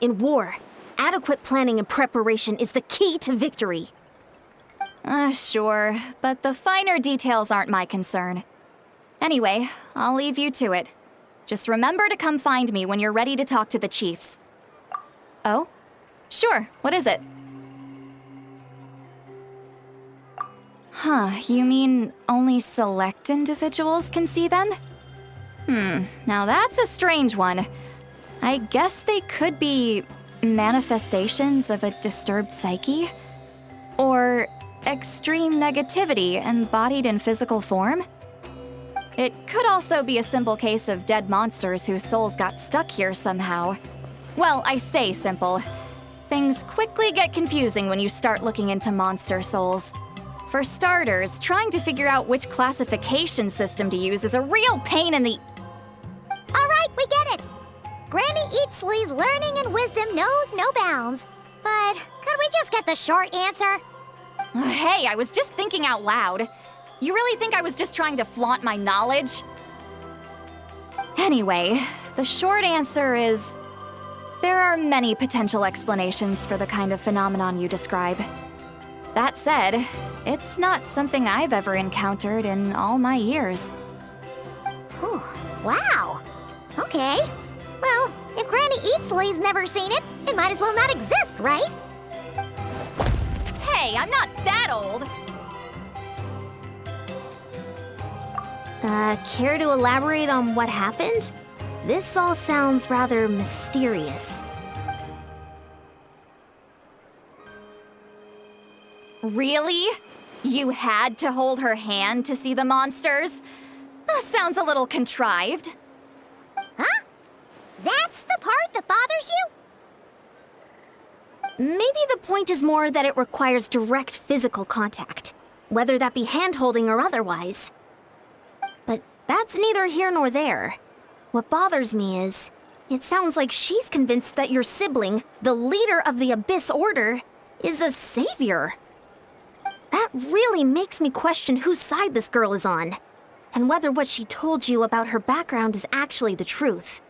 In war, adequate planning and preparation is the key to victory. Sure, but the finer details aren't my concern. Anyway, I'll leave you to it. Just remember to come find me when you're ready to talk to the chiefs. Oh? Sure, what is it? Huh, you mean only select individuals can see them? Now that's a strange one. I guess they could be manifestations of a disturbed psyche? Or extreme negativity embodied in physical form? It could also be a simple case of dead monsters whose souls got stuck here somehow. Well, I say simple. Things quickly get confusing when you start looking into monster souls. For starters, trying to figure out which classification system to use is a real pain in the... All right, we get it. Granny Eatsley's learning and wisdom knows no bounds. But could we just get the short answer? Hey, I was just thinking out loud. You really think I was just trying to flaunt my knowledge? Anyway, the short answer is... there are many potential explanations for the kind of phenomenon you describe. That said, it's not something I've ever encountered in all my years. Whew, wow. Okay. Well, if Granny Eatsley's never seen it, it might as well not exist, right? Hey, I'm not that old! Care to elaborate on what happened? This all sounds rather mysterious. Really? You had to hold her hand to see the monsters? Sounds a little contrived. Huh? That's the part that bothers you? Maybe the point is more that it requires direct physical contact, whether that be hand-holding or otherwise. But that's neither here nor there. What bothers me is, it sounds like she's convinced that your sibling, the leader of the Abyss Order, is a savior. That really makes me question whose side this girl is on, and whether what she told you about her background is actually the truth.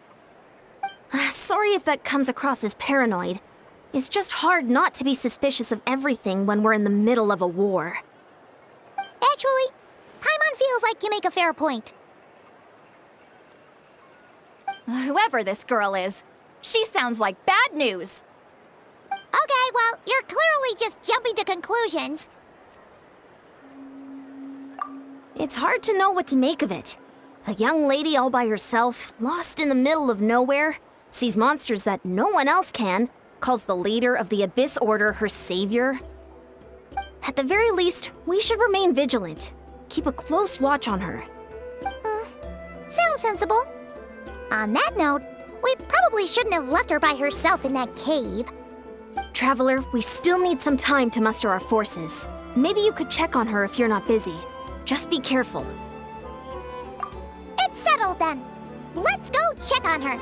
Sorry if that comes across as paranoid. It's just hard not to be suspicious of everything when we're in the middle of a war. Actually, Paimon feels like you make a fair point. Whoever this girl is, she sounds like bad news. Okay, well, you're clearly just jumping to conclusions. It's hard to know what to make of it. A young lady all by herself, lost in the middle of nowhere, sees monsters that no one else can, calls the leader of the Abyss Order her savior. At the very least, we should remain vigilant. Keep a close watch on her. Sounds sensible. On that note, we probably shouldn't have left her by herself in that cave. Traveler, we still need some time to muster our forces. Maybe you could check on her if you're not busy. Just be careful. It's settled then. Let's go check on her.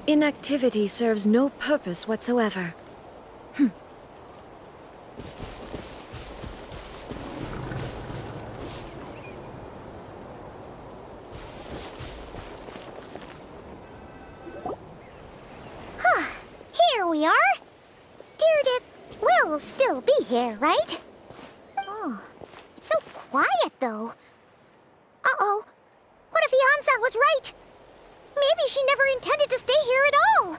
Inactivity serves no purpose whatsoever. Here we are. Deirdre will still be here, right? Oh, it's so quiet though. Uh-oh. What if Yansan was right? Maybe she never intended to stay here at all.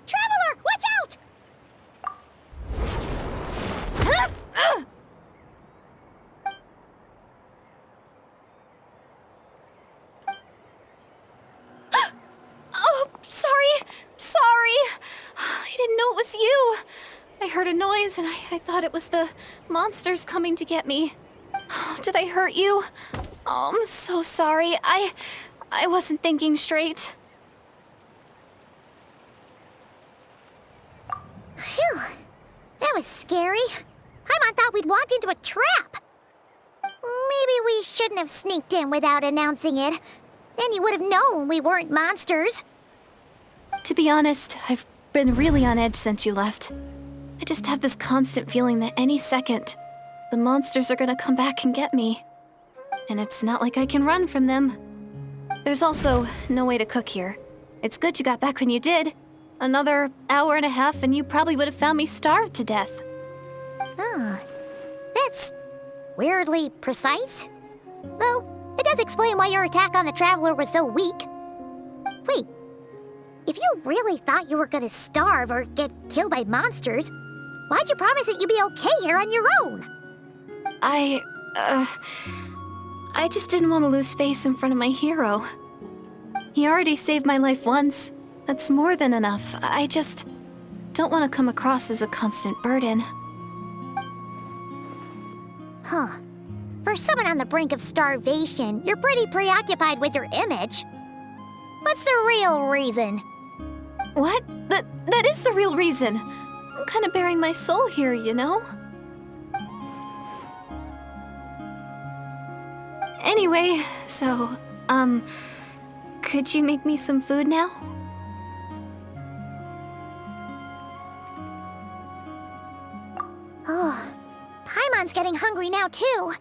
Traveler, watch out! Oh, sorry. I didn't know it was you. I heard a noise and I thought it was the monsters coming to get me. Oh, did I hurt you? Oh, I'm so sorry. I wasn't thinking straight. Phew. That was scary. Paimon thought we'd walked into a trap. Maybe we shouldn't have sneaked in without announcing it. Then you would have known we weren't monsters. To be honest, I've been really on edge since you left. I just have this constant feeling that any second, the monsters are gonna come back and get me. And it's not like I can run from them. There's also no way to cook here. It's good you got back when you did. Another hour and a half and you probably would have found me starved to death. Oh, that's weirdly precise. Though, it does explain why your attack on the Traveler was so weak. Wait, if you really thought you were gonna starve or get killed by monsters, why'd you promise that you'd be okay here on your own? I just didn't want to lose face in front of my hero. He already saved my life once. That's more than enough. I just don't want to come across as a constant burden. Huh. For someone on the brink of starvation, you're pretty preoccupied with your image. What's the real reason? What? That is the real reason. I'm kind of bearing my soul here, you know? Anyway, so, could you make me some food now? Oh, Paimon's getting hungry now too.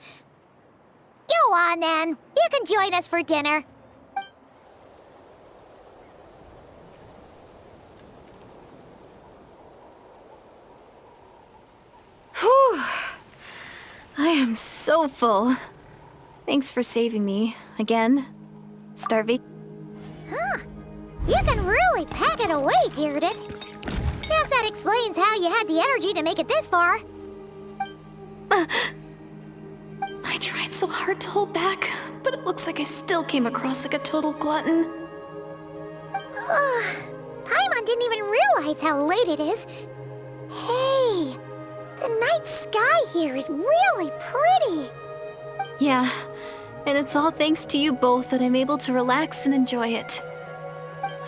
Go on then. You can join us for dinner. Whew. I am so full. Thanks for saving me, again. Starving. Huh. You can really pack it away, Deirdre. Guess that explains how you had the energy to make it this far. I tried so hard to hold back, but it looks like I still came across like a total glutton. Paimon didn't even realize how late it is. The night sky here is really pretty. Yeah, and it's all thanks to you both that I'm able to relax and enjoy it.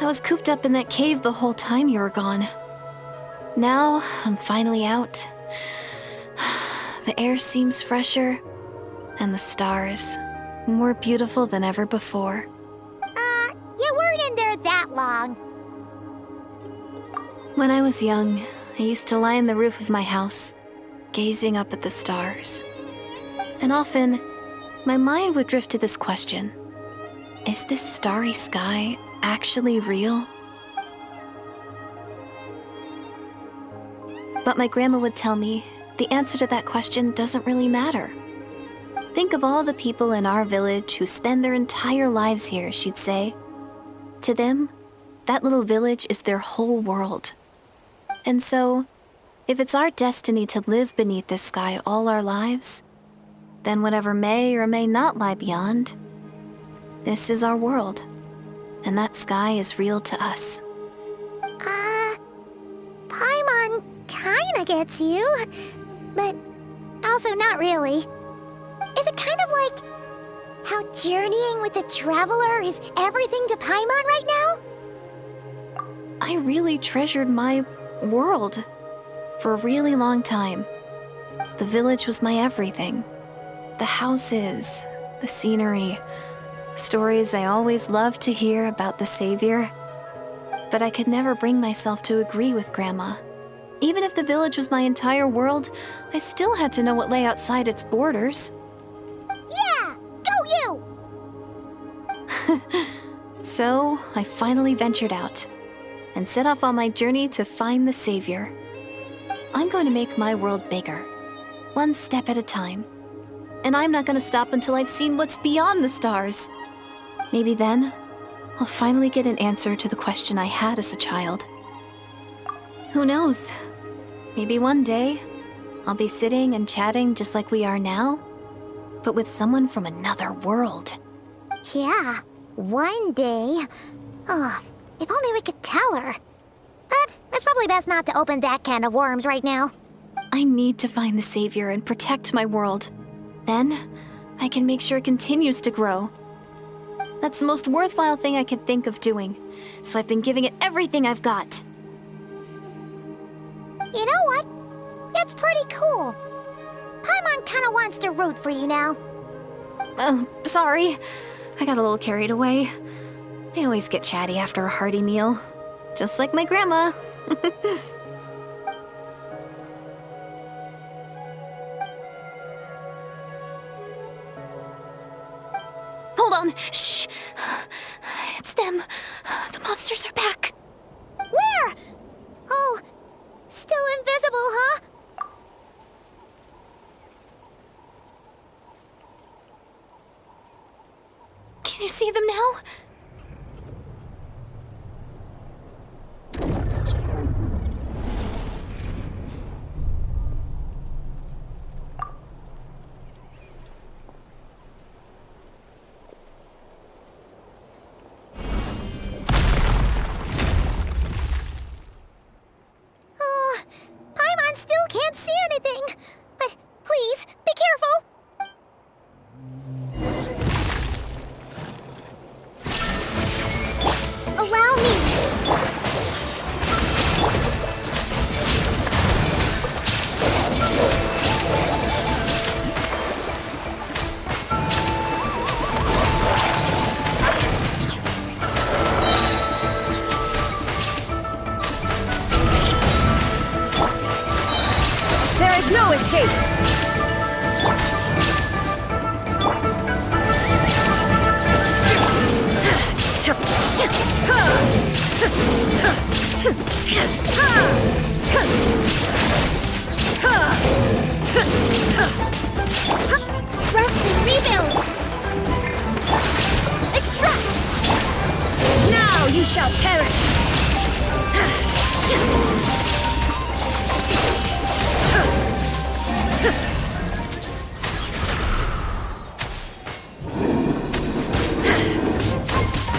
I was cooped up in that cave the whole time you were gone. Now, I'm finally out. The air seems fresher, and the stars more beautiful than ever before. You weren't in there that long. When I was young, I used to lie on the roof of my house, gazing up at the stars. And often, my mind would drift to this question. Is this starry sky actually real? But my grandma would tell me the answer to that question doesn't really matter. Think of all the people in our village who spend their entire lives here, she'd say. To them, that little village is their whole world. And so, if it's our destiny to live beneath this sky all our lives, then whatever may or may not lie beyond, this is our world, and that sky is real to us. Paimon kinda gets you, but also not really. Is it kind of like how journeying with the Traveler is everything to Paimon right now? I really treasured my world for a really long time. The village was my everything. The houses, the scenery, stories I always loved to hear about the Savior. But I could never bring myself to agree with Grandma. Even if the village was my entire world, I still had to know what lay outside its borders. Yeah! Go you! So, I finally ventured out and set off on my journey to find the Savior. I'm going to make my world bigger, one step at a time. And I'm not going to stop until I've seen what's beyond the stars. Maybe then, I'll finally get an answer to the question I had as a child. Who knows? Maybe one day, I'll be sitting and chatting just like we are now, but with someone from another world. Yeah, one day. Oh, if only we could tell her. But it's probably best not to open that can of worms right now. I need to find the Savior and protect my world. Then, I can make sure it continues to grow. That's the most worthwhile thing I could think of doing, so I've been giving it everything I've got. You know what? That's pretty cool. Paimon kinda wants to root for you now. Oh, sorry. I got a little carried away. I always get chatty after a hearty meal. Just like my grandma. Hold on. Shh. It's them. The monsters are back. Where? Oh, still invisible, huh? Can you see them now? Oh, Paimon still can't see anything. But please, be careful. Allow me. There is no escape! Rest and rebuild. Extract. Now you shall perish!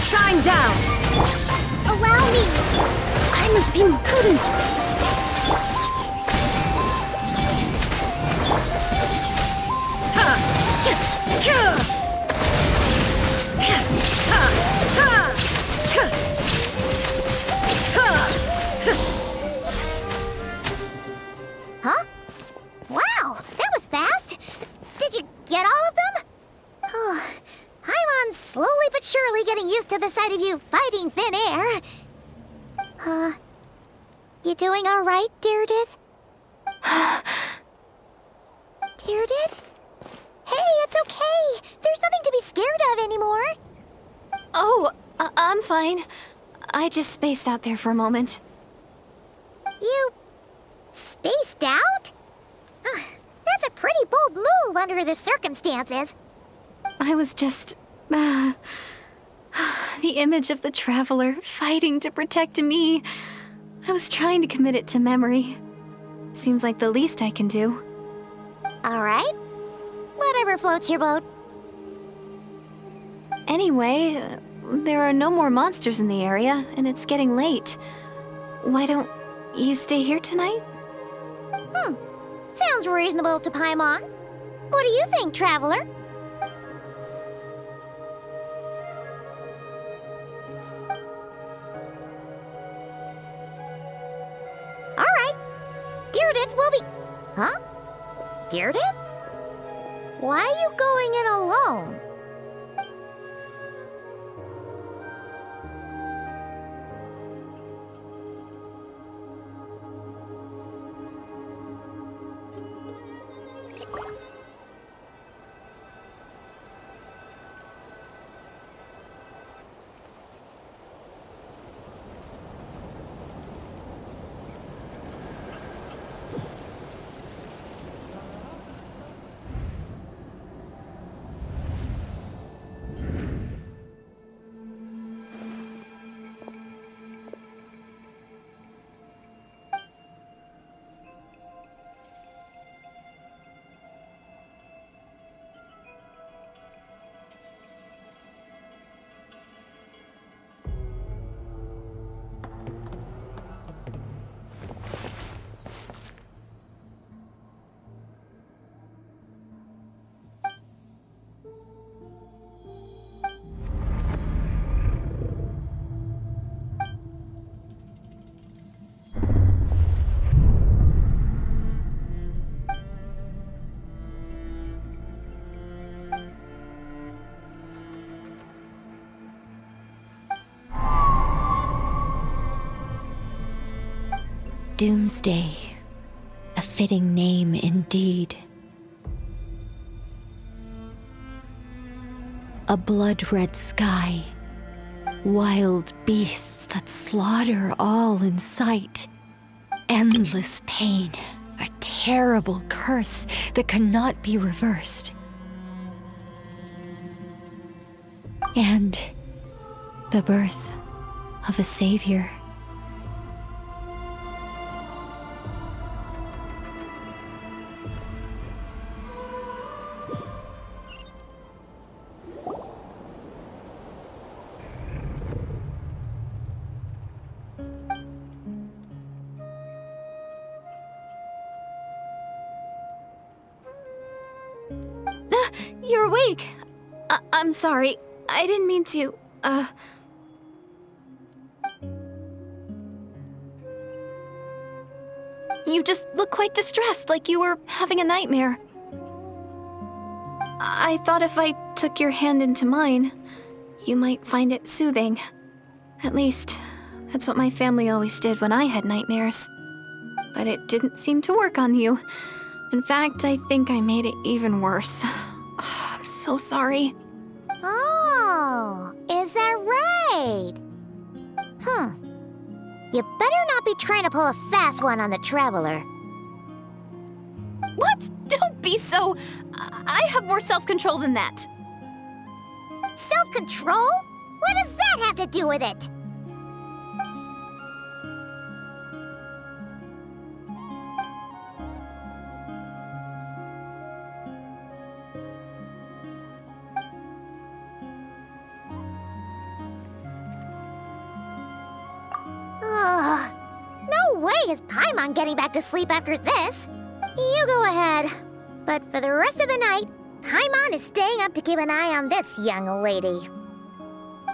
Shine down! Allow me. I must be more prudent! outside of you fighting thin air. You doing alright, Deirdith? Deirdith? Hey, it's okay. There's nothing to be scared of anymore. Oh, I'm fine. I just spaced out there for a moment. You spaced out? That's a pretty bold move under the circumstances. I was just... the image of the Traveler fighting to protect me. I was trying to commit it to memory. Seems like the least I can do. Alright. Whatever floats your boat. Anyway, there are no more monsters in the area, and it's getting late. Why don't you stay here tonight? Sounds reasonable to Paimon. What do you think, Traveler? Alright. Deirdith will be... Huh? Deirdith? Why are you going in alone? Doomsday. A fitting name indeed. A blood-red sky. Wild beasts that slaughter all in sight. Endless pain. A terrible curse that cannot be reversed. And the birth of a savior. You're awake! I'm sorry. I didn't mean to, You just look quite distressed, like you were having a nightmare. I thought if I took your hand into mine, you might find it soothing. At least, that's what my family always did when I had nightmares. But it didn't seem to work on you. In fact, I think I made it even worse. I'm so sorry. Oh, is that right? You better not be trying to pull a fast one on the Traveler. What? Don't be so... I have more self-control than that. Self-control? What does that have to do with it? Ugh. No way is Paimon getting back to sleep after this. You go ahead. But for the rest of the night, Paimon is staying up to keep an eye on this young lady.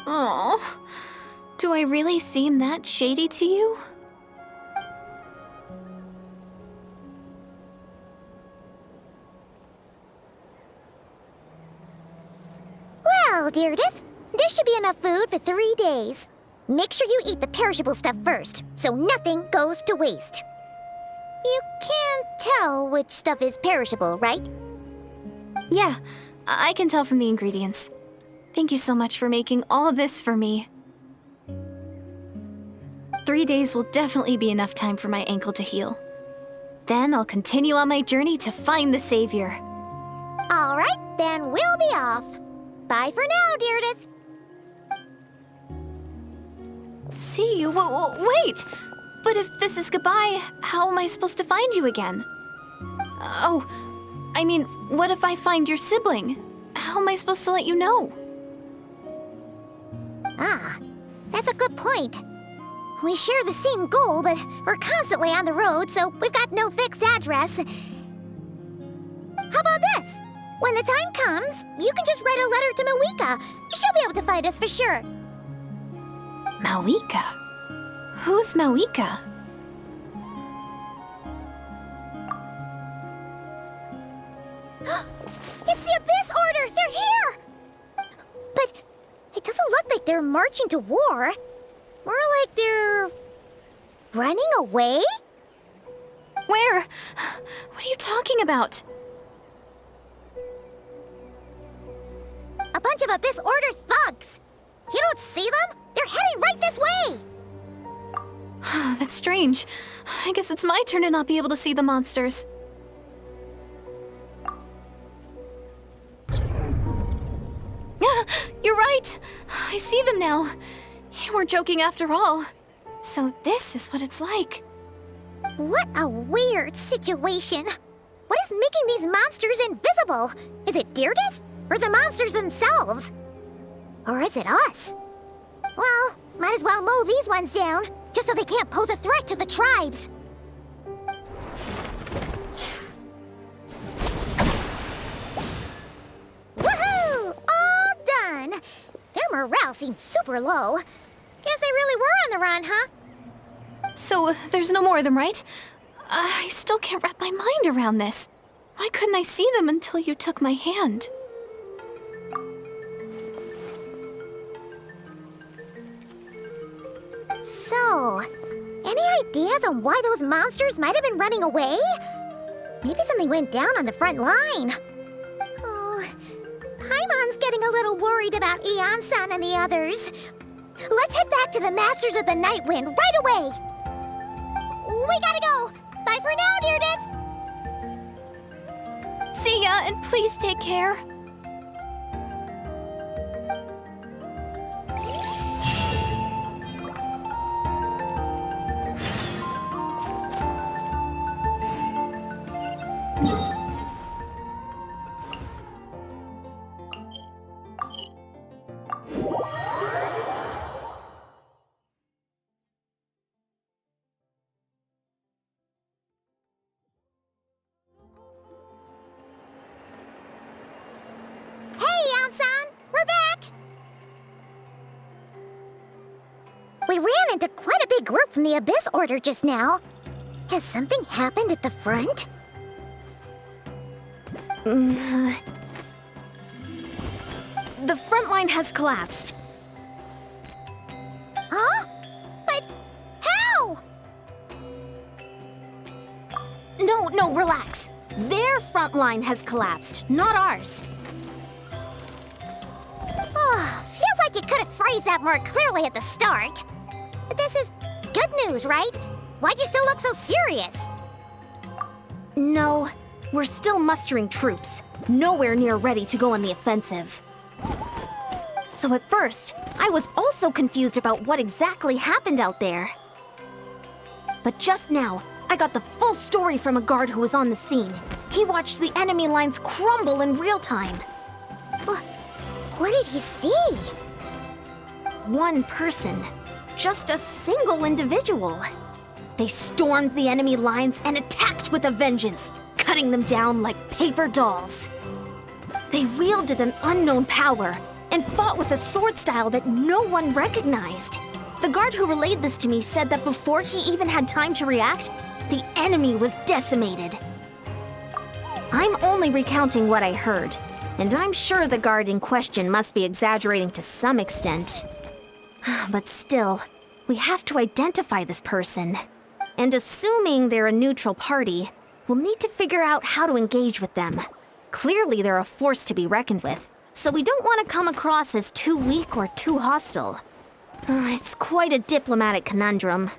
Oh, do I really seem that shady to you? Well, Deirdith, there should be enough food for 3 days. Make sure you eat the perishable stuff first, so nothing goes to waste. You can't tell which stuff is perishable, right? Yeah, I can tell from the ingredients. Thank you so much for making all this for me. 3 days will definitely be enough time for my ankle to heal. Then I'll continue on my journey to find the Savior. All right, then we'll be off. Bye for now, Deirdre. See you? Wait! But if this is goodbye, how am I supposed to find you again? Oh, I mean, what if I find your sibling? How am I supposed to let you know? Ah, that's a good point. We share the same goal, but we're constantly on the road, so we've got no fixed address. How about this? When the time comes, you can just write a letter to Mawika. She'll be able to find us for sure. Mawika? Who's Mawika? It's the Abyss Order! They're here! But it doesn't look like they're marching to war. More like they're running away? Where? What are you talking about? A bunch of Abyss Order thugs! You don't see them? They're heading right this way! That's strange. I guess it's my turn to not be able to see the monsters. You're right! I see them now. You weren't joking after all. So this is what it's like. What a weird situation. What is making these monsters invisible? Is it Deirdre? Or the monsters themselves? Or is it us? Well, might as well mow these ones down, just so they can't pose a threat to the tribes. Woohoo! All done! Their morale seems super low. Guess they really were on the run, huh? So there's no more of them, right? I still can't wrap my mind around this. Why couldn't I see them until you took my hand? So, any ideas on why those monsters might have been running away? Maybe something went down on the front line. Oh, Paimon's getting a little worried about Eon-san and the others. Let's head back to the Masters of the Night Wind right away! We gotta go! Bye for now, Deirdre! See ya, and please take care. We ran into quite a big group from the Abyss Order just now. Has something happened at the front? The front line has collapsed. Huh? But how? No, relax. Their front line has collapsed, not ours. Oh, feels like you could have phrased that more clearly at the start. But this is good news, right? Why'd you still look so serious? No, we're still mustering troops. Nowhere near ready to go on the offensive. So at first, I was also confused about what exactly happened out there. But just now, I got the full story from a guard who was on the scene. He watched the enemy lines crumble in real time. What did he see? One person. Just a single individual. They stormed the enemy lines and attacked with a vengeance, cutting them down like paper dolls. They wielded an unknown power and fought with a sword style that no one recognized. The guard who relayed this to me said that before he even had time to react, the enemy was decimated. I'm only recounting what I heard. And I'm sure the guard in question must be exaggerating to some extent. But still, we have to identify this person. And assuming they're a neutral party, we'll need to figure out how to engage with them. Clearly they're a force to be reckoned with, so we don't want to come across as too weak or too hostile. It's quite a diplomatic conundrum.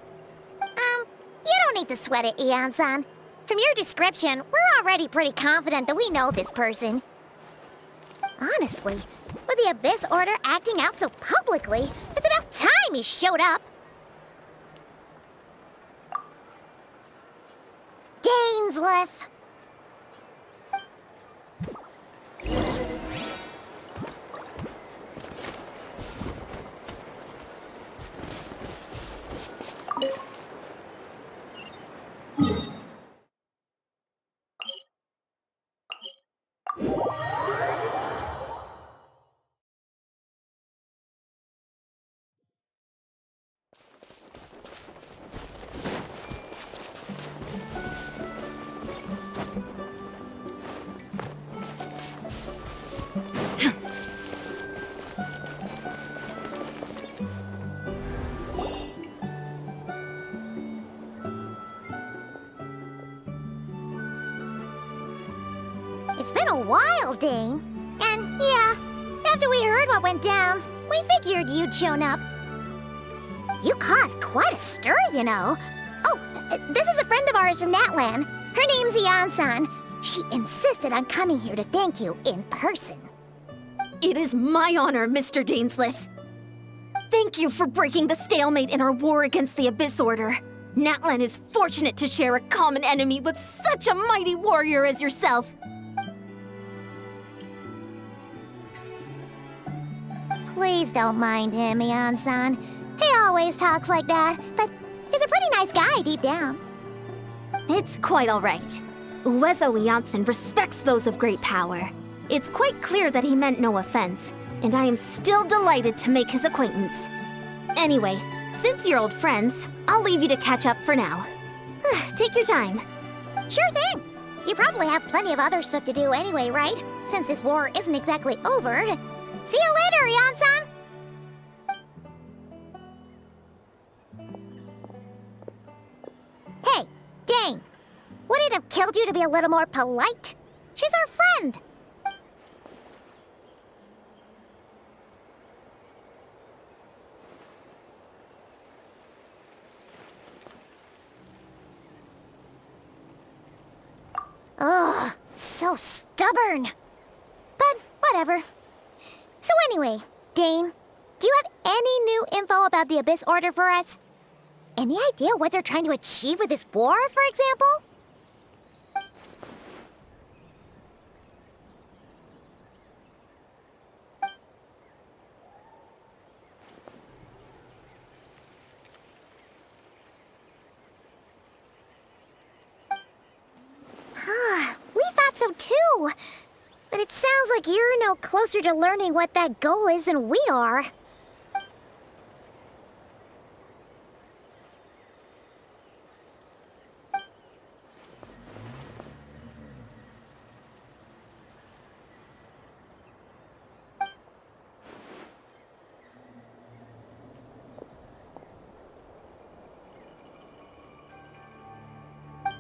You don't need to sweat it, Eon-san. From your description, we're already pretty confident that we know this person. Honestly, with the Abyss Order acting out so publicly, it's about time he showed up. Dainsleif. It's been a while, Dane. And yeah, after we heard what went down, we figured you'd shown up. You caused quite a stir, you know. Oh, this is a friend of ours from Natlan. Her name's Eon-san. She insisted on coming here to thank you in person. It is my honor, Mr. Dainsleif. Thank you for breaking the stalemate in our war against the Abyss Order. Natlan is fortunate to share a common enemy with such a mighty warrior as yourself. Please don't mind him, Eon-san. He always talks like that, but he's a pretty nice guy deep down. It's quite all right. Uezo Eon-san respects those of great power. It's quite clear that he meant no offense, and I am still delighted to make his acquaintance. Anyway, since you're old friends, I'll leave you to catch up for now. Take your time. Sure thing. You probably have plenty of other stuff to do anyway, right? Since this war isn't exactly over. See you later, Eon-san! Hey, Dane! Would it have killed you to be a little more polite? She's our friend! Ugh, so stubborn. But whatever. So anyway, Dane, do you have any new info about the Abyss Order for us? Any idea what they're trying to achieve with this war, for example? We thought so too. But it sounds like you're no closer to learning what that goal is than we are.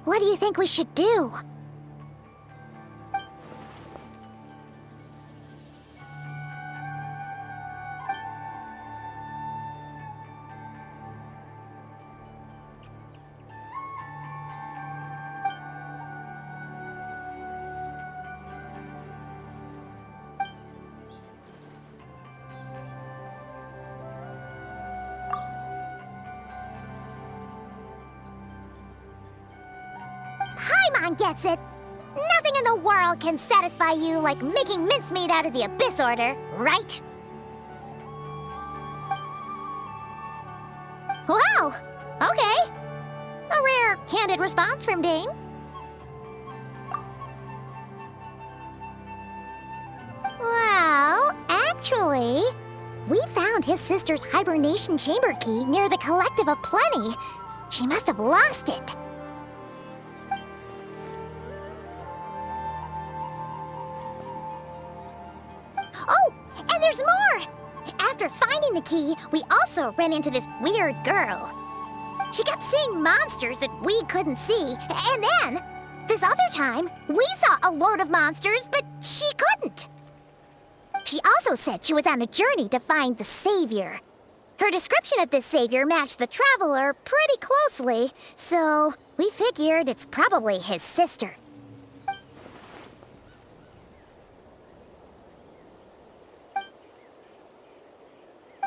What do you think we should do? Paimon gets it. Nothing in the world can satisfy you like making mincemeat out of the Abyss Order, right? Wow, okay. A rare, candid response from Dane. Well, actually, we found his sister's hibernation chamber key near the Collective of Plenty. She must have lost it. there's more! After finding the key, we also ran into this weird girl. She kept seeing monsters that we couldn't see, and then, this other time, we saw a load of monsters, but she couldn't. She also said she was on a journey to find the Savior. Her description of this Savior matched the Traveler pretty closely, so we figured it's probably his sister.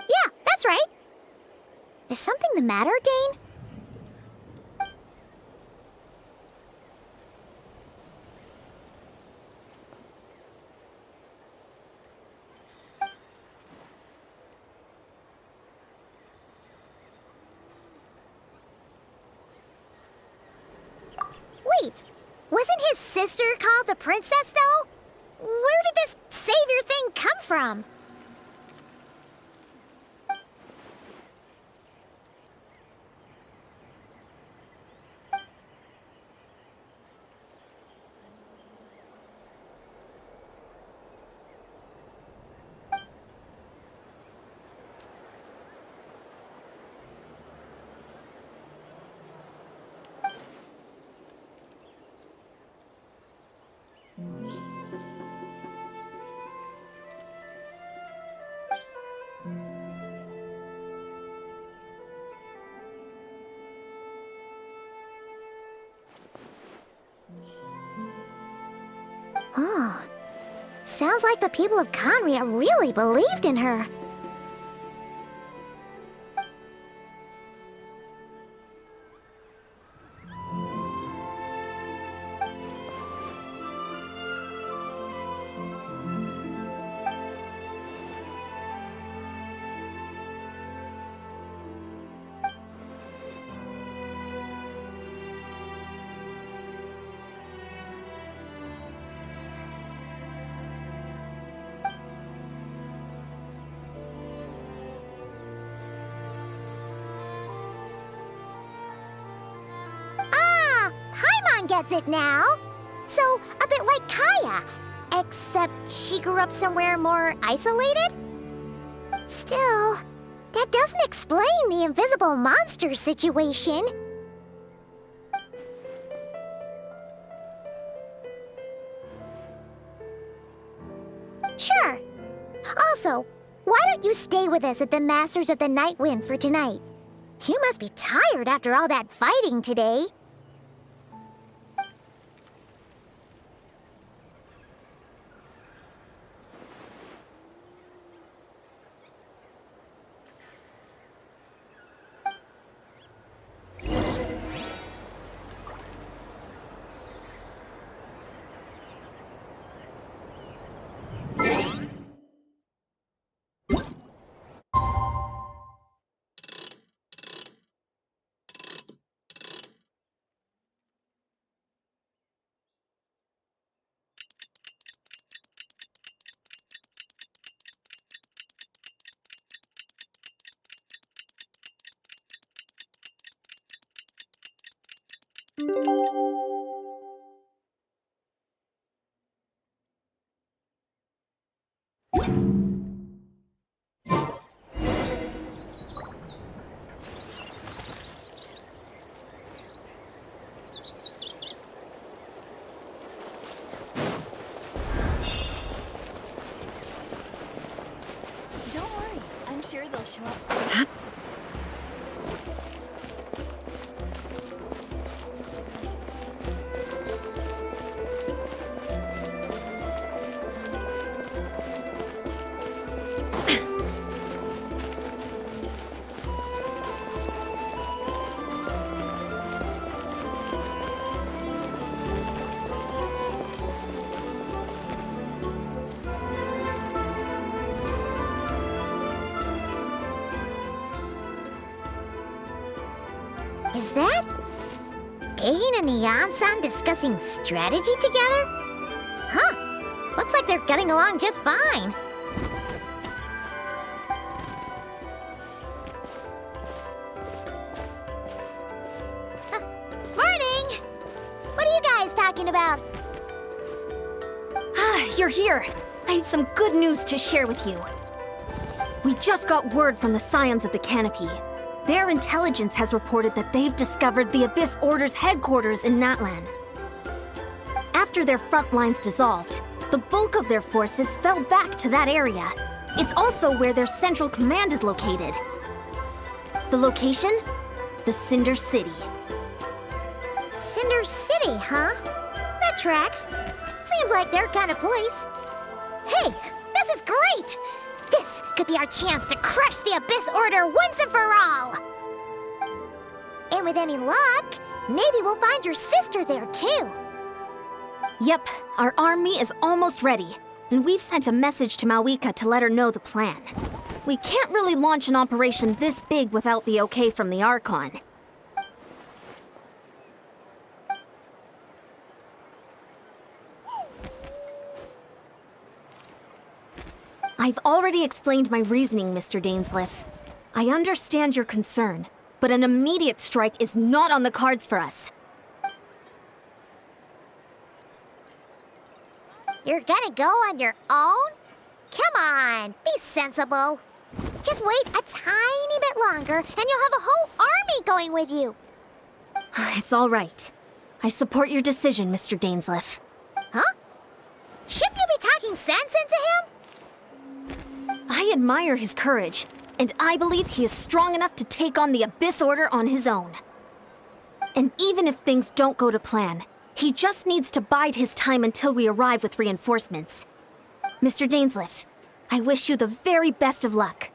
Yeah, that's right. Is something the matter, Dane? Wait, wasn't his sister called the princess, though? Where did this savior thing come from? Oh, sounds like the people of Conria really believed in her. Gets it now. So, a bit like Kaya, except she grew up somewhere more isolated? Still, that doesn't explain the invisible monster situation. Sure. Also, why don't you stay with us at the Masters of the Night Wind for tonight? You must be tired after all that fighting today. Don't worry, I'm sure they'll show up soon. Is that Dane and Neon-san discussing strategy together? Huh. Looks like they're getting along just fine. Morning! What are you guys talking about? Ah, you're here. I have some good news to share with you. We just got word from the Scions of the Canopy. Their intelligence has reported that they've discovered the Abyss Order's headquarters in Natlan. After their front lines dissolved, the bulk of their forces fell back to that area. It's also where their central command is located. The location? The Cinder City. Cinder City, huh? That tracks. Seems like their kind of place. Hey, this is great! This could be our chance to crush the Abyss Order once and for all! And with any luck, maybe we'll find your sister there too. Yep, our army is almost ready, and we've sent a message to Mawika to let her know the plan. We can't really launch an operation this big without the okay from the Archon. I've already explained my reasoning, Mr. Dainsleif. I understand your concern, but an immediate strike is not on the cards for us. You're gonna go on your own? Come on, be sensible. Just wait a tiny bit longer and you'll have a whole army going with you. It's all right. I support your decision, Mr. Dainsleif. Huh? Shouldn't you be talking sense into him? I admire his courage, and I believe he is strong enough to take on the Abyss Order on his own. And even if things don't go to plan, he just needs to bide his time until we arrive with reinforcements. Mr. Dainsleif, I wish you the very best of luck.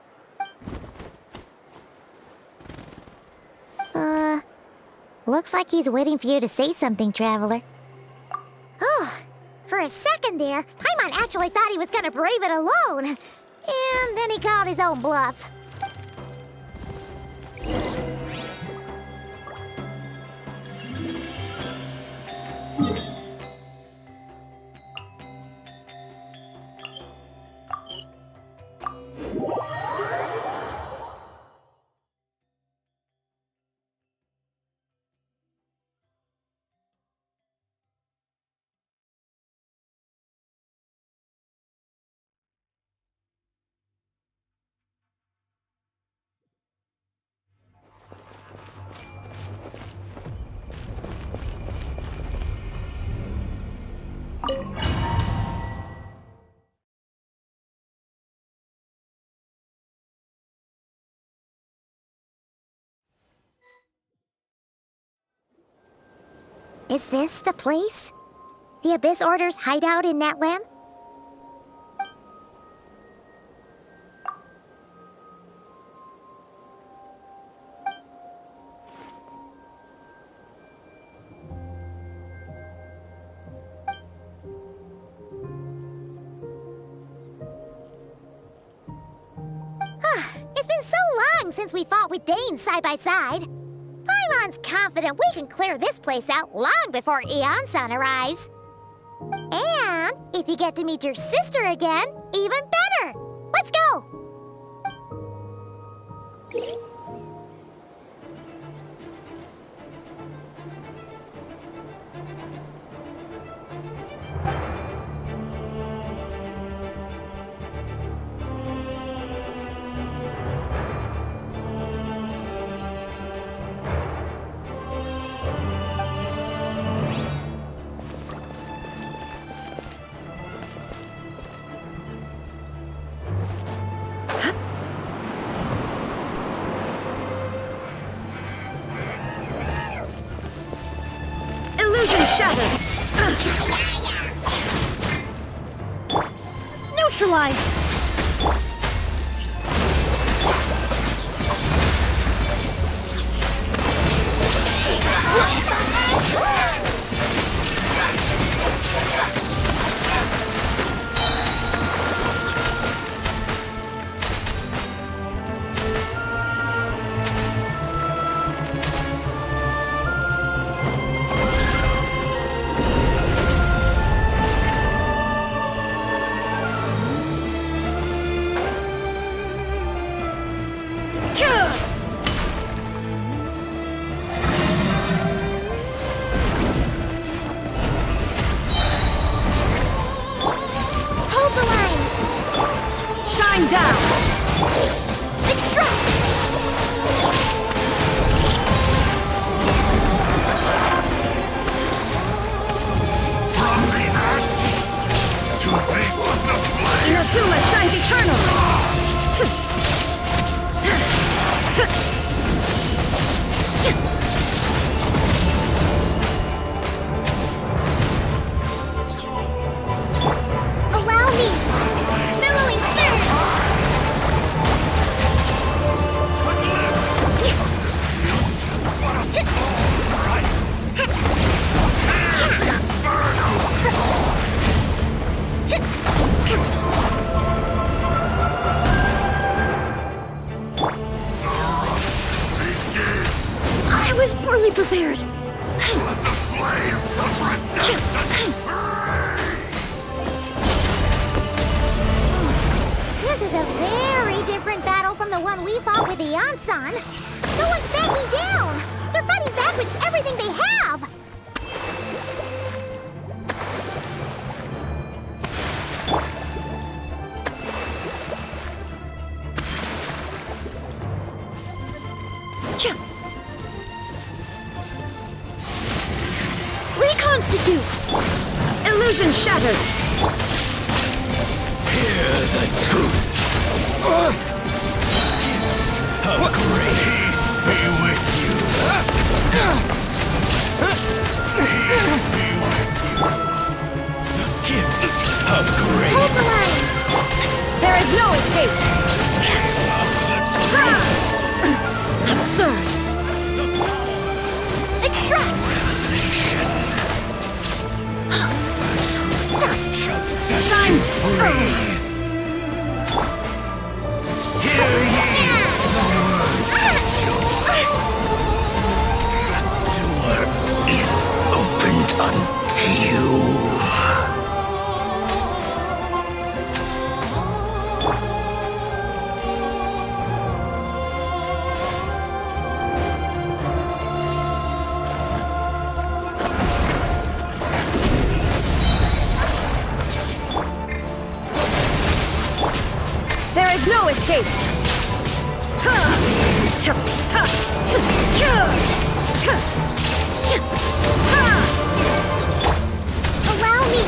Looks like he's waiting for you to say something, Traveler. Oh, for a second there, Paimon actually thought he was gonna brave it alone. And then he called his own bluff. Is this the place? The Abyss Order's hideout in Natlan? It's been so long since we fought with Dane side by side. Paimon's confident we can clear this place out long before Eon-san arrives. And if you get to meet your sister again, even better! Let's go! Illusion shattered! Neutralize! was poorly prepared. Let the flames of redemption burn! This is a very different battle from the one we fought with the Ansan. No one's backing down. They're fighting back with everything they have. Reconstitute! Illusion shattered! Hear the truth! Of grace be with you! Peace be with you! The gifts of grace! Hold the line! There is no escape! Absurd! Extract! Shine! Hear ye the words of joy! The door is opened unto you! There is no escape! Allow me!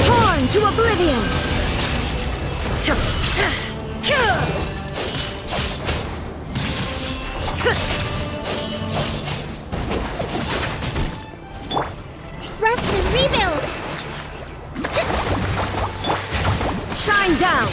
Torn to oblivion! Rest and rebuild! Shine down!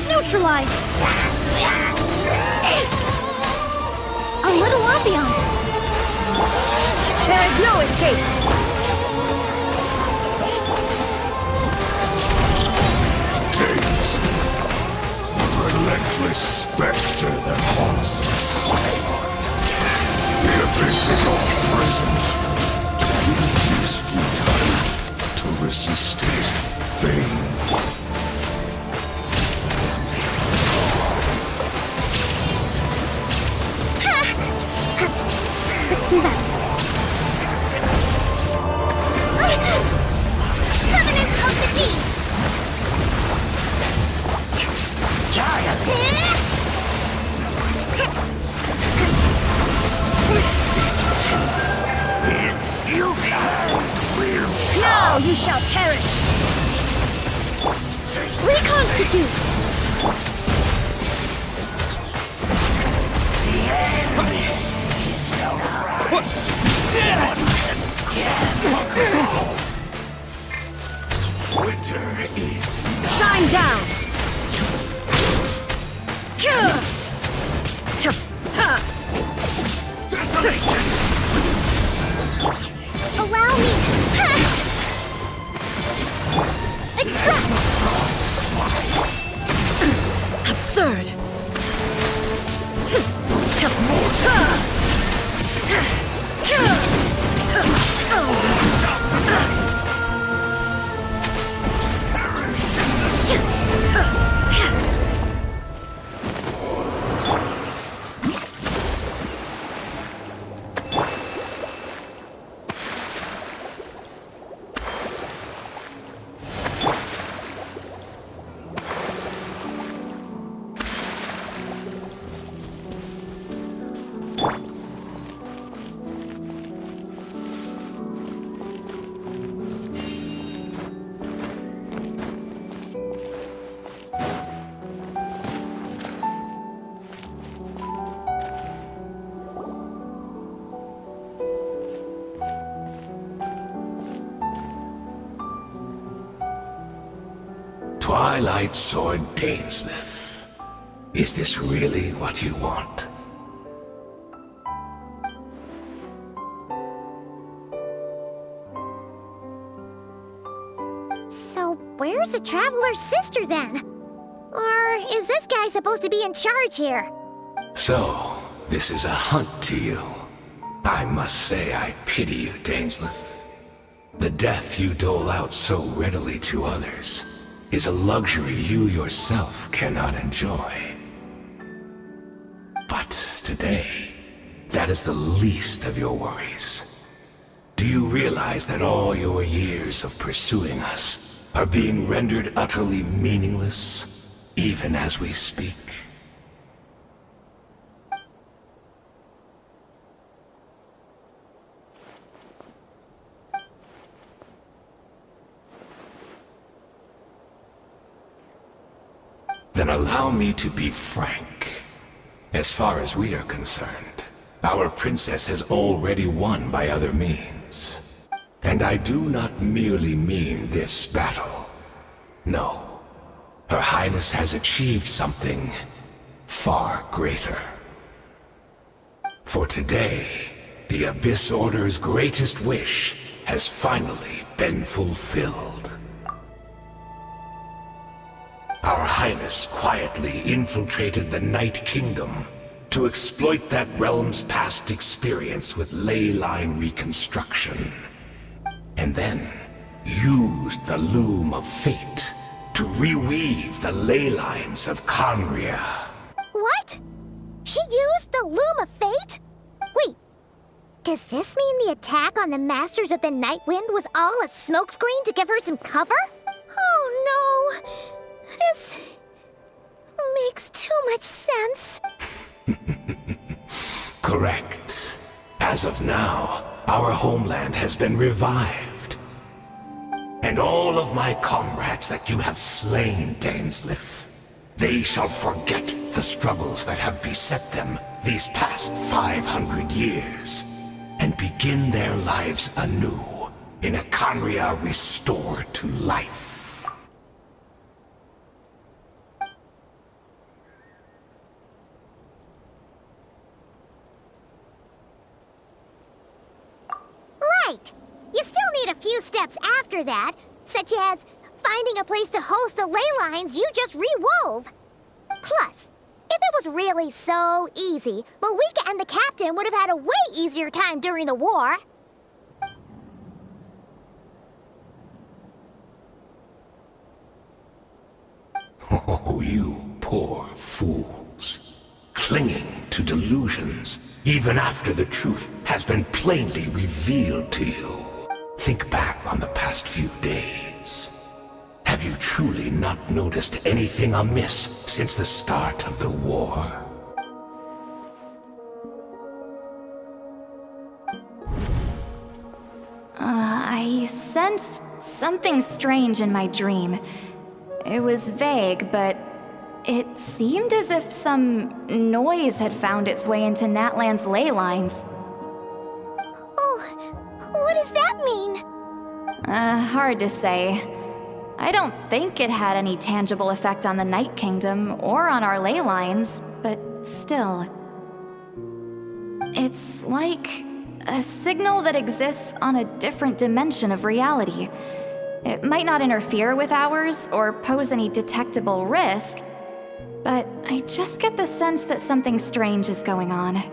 Neutralize! A little ambiance! There is no escape! Days. The relentless specter that haunts us. The abyss is all present. To flee is futile. To resist it, vain. Let's move out. Covenant of the Deep! Now you shall perish! Reconstitute! Winter is Shine down! desolation! Allow me! Extract! Absurd! Twilight Sword Dainsleif, is this really what you want? So, where's the Traveler's sister then? Or is this guy supposed to be in charge here? So, this is a hunt to you. I must say I pity you, Dainsleif. The death you dole out so readily to others is a luxury you yourself cannot enjoy. But today, that is the least of your worries. Do you realize that all your years of pursuing us are being rendered utterly meaningless, even as we speak? Then allow me to be frank. As far as we are concerned, our princess has already won by other means. And I do not merely mean this battle. No. Her Highness has achieved something far greater. For today, the Abyss Order's greatest wish has finally been fulfilled. Our Highness quietly infiltrated the Night Kingdom to exploit that realm's past experience with ley line reconstruction. And then used the Loom of Fate to reweave the ley lines of Conria. What? She used the Loom of Fate? Wait, does this mean the attack on the Masters of the Night Wind was all a smokescreen to give her some cover? Oh no! This makes too much sense. Correct. As of now, our homeland has been revived. And all of my comrades that you have slain, Dainsleif, they shall forget the struggles that have beset them these past 500 years, and begin their lives anew in a Conria restored to life. Right! You still need a few steps after that, such as finding a place to host the ley lines you just re-wove. Plus, if it was really so easy, Moeka and the captain would have had a way easier time during the war. Oh, you poor fools. Clinging to delusions, even after the truth has been plainly revealed to you. Think back on the past few days. Have you truly not noticed anything amiss since the start of the war? I sensed something strange in my dream. It was vague, but it seemed as if some noise had found its way into Natlan's ley lines. Oh, what does that mean? Hard to say. I don't think it had any tangible effect on the Night Kingdom or on our ley lines, but still. It's like a signal that exists on a different dimension of reality. It might not interfere with ours or pose any detectable risk, but I just get the sense that something strange is going on.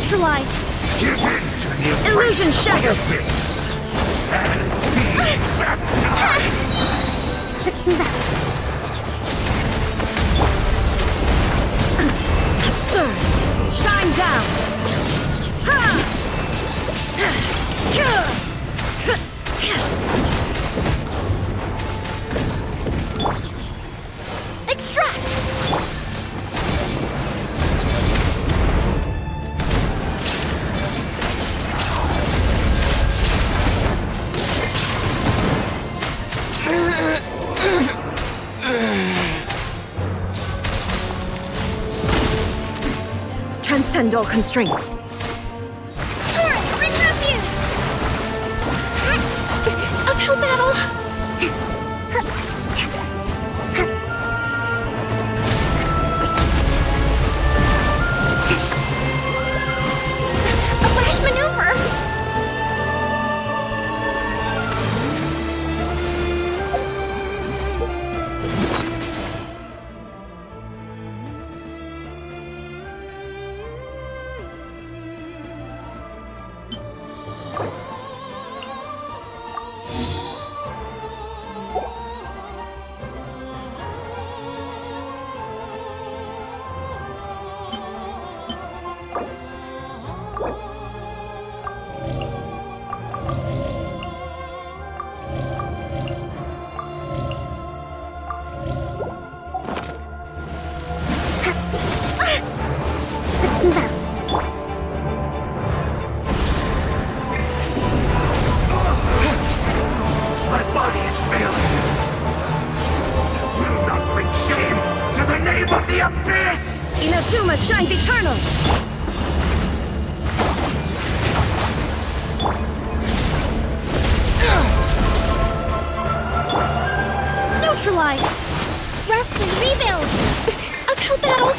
Neutralize! Give in to the Illusion embrace of shattered. the abyss and be baptized. Let's move out. Absurd! Shine down! Ha! Extract! Transcend all constraints. Taurus, bring refuge! Uphill battle! A rash maneuver! Let's move out. My body is failing. Will not bring shame to the name of the abyss. Inazuma shines eternal! Neutralize! Rest and rebuild! Uphill battle!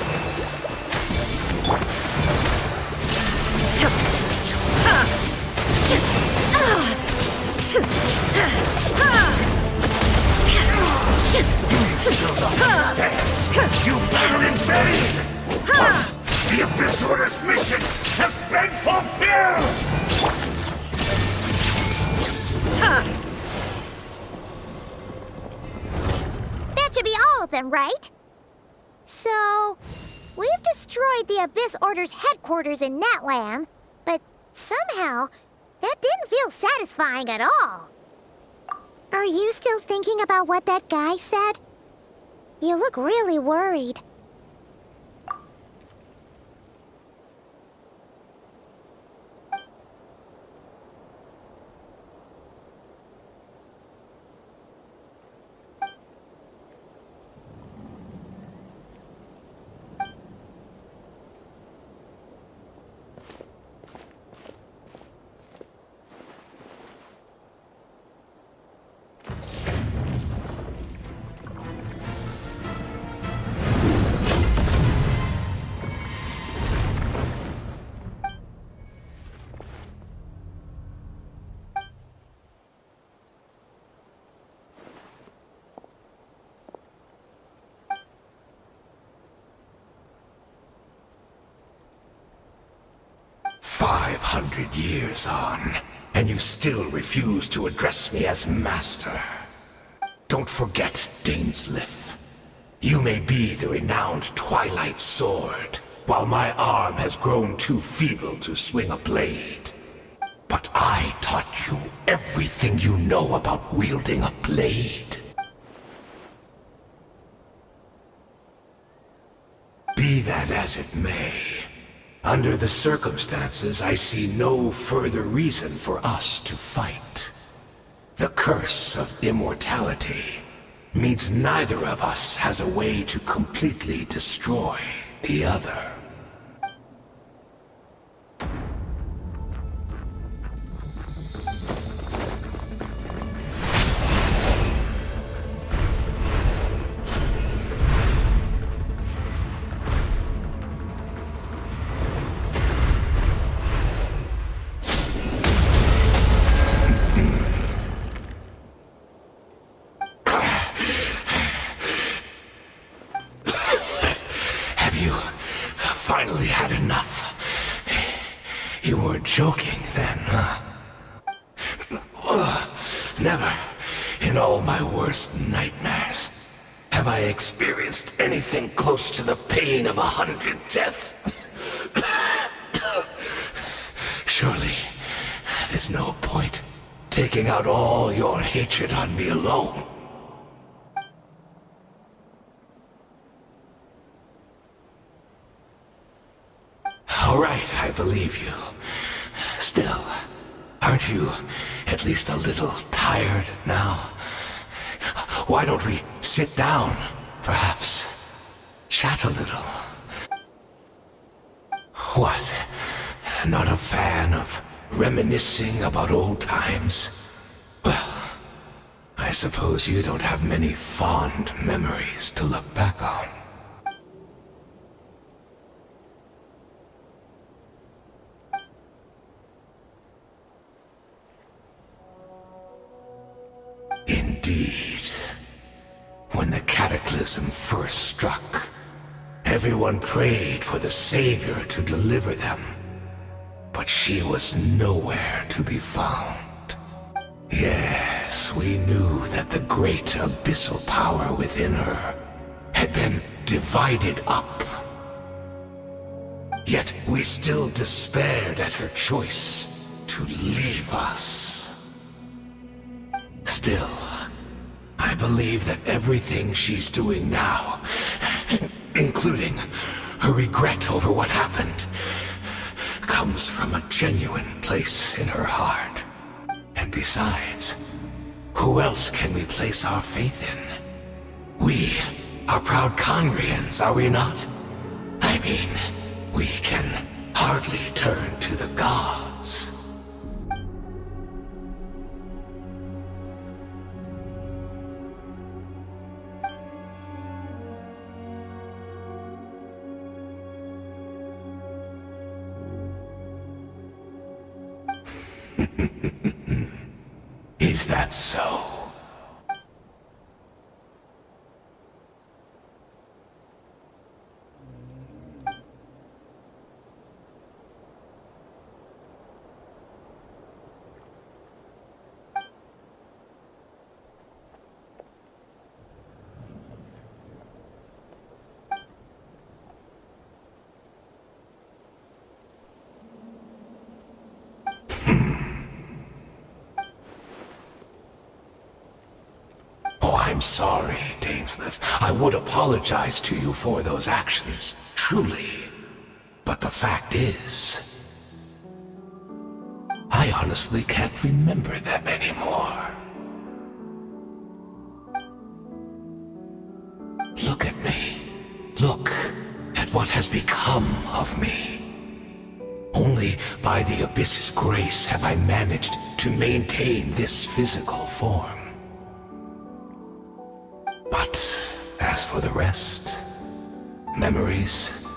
Still don't understand. You battled in vain. The Abyss Order's mission has been fulfilled. That should be all of them, right? So, we've destroyed the Abyss Order's headquarters in Natlan, but somehow, that didn't feel satisfying at all. Are you still thinking about what that guy said? You look really worried. Years on, and you still refuse to address me as master. Don't forget, Daneslith. You may be the renowned Twilight Sword, while my arm has grown too feeble to swing a blade. But I taught you everything you know about wielding a blade. Be that as it may, under the circumstances, I see no further reason for us to fight. The curse of immortality means neither of us has a way to completely destroy the other. joking then, huh? Never, in all my worst nightmares, have I experienced anything close to the pain of 100 deaths. Surely, there's no point taking out all your hatred on me alone. All right, I believe you. Still, aren't you at least a little tired now? Why don't we sit down, perhaps? Chat a little. What? Not a fan of reminiscing about old times? Well, I suppose you don't have many fond memories to look back on. Indeed. When the cataclysm first struck, everyone prayed for the Savior to deliver them. But she was nowhere to be found. Yes, we knew that the great abyssal power within her had been divided up. Yet we still despaired at her choice to leave us. Still, I believe that everything she's doing now, including her regret over what happened, comes from a genuine place in her heart. And besides, who else can we place our faith in? We are proud Conrians, are we not? I mean, we can hardly turn to the gods. Is that so? I'm sorry, Dainsleif. I would apologize to you for those actions, truly. But the fact is, I honestly can't remember them anymore. Look at me. Look at what has become of me. Only by the Abyss's grace have I managed to maintain this physical form. But as for the rest, memories,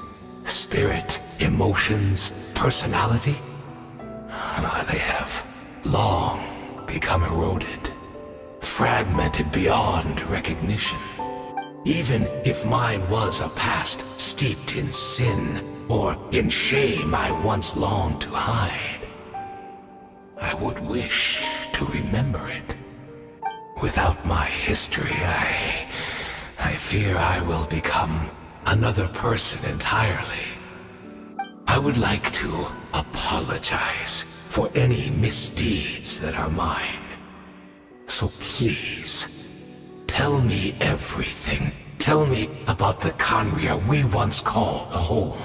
spirit, emotions, personality, they have long become eroded, fragmented beyond recognition. Even if mine was a past steeped in sin or in shame I once longed to hide, I would wish to remember it. Without my history, I fear I will become another person entirely. I would like to apologize for any misdeeds that are mine. So please, tell me everything. Tell me about the Conria we once called a home.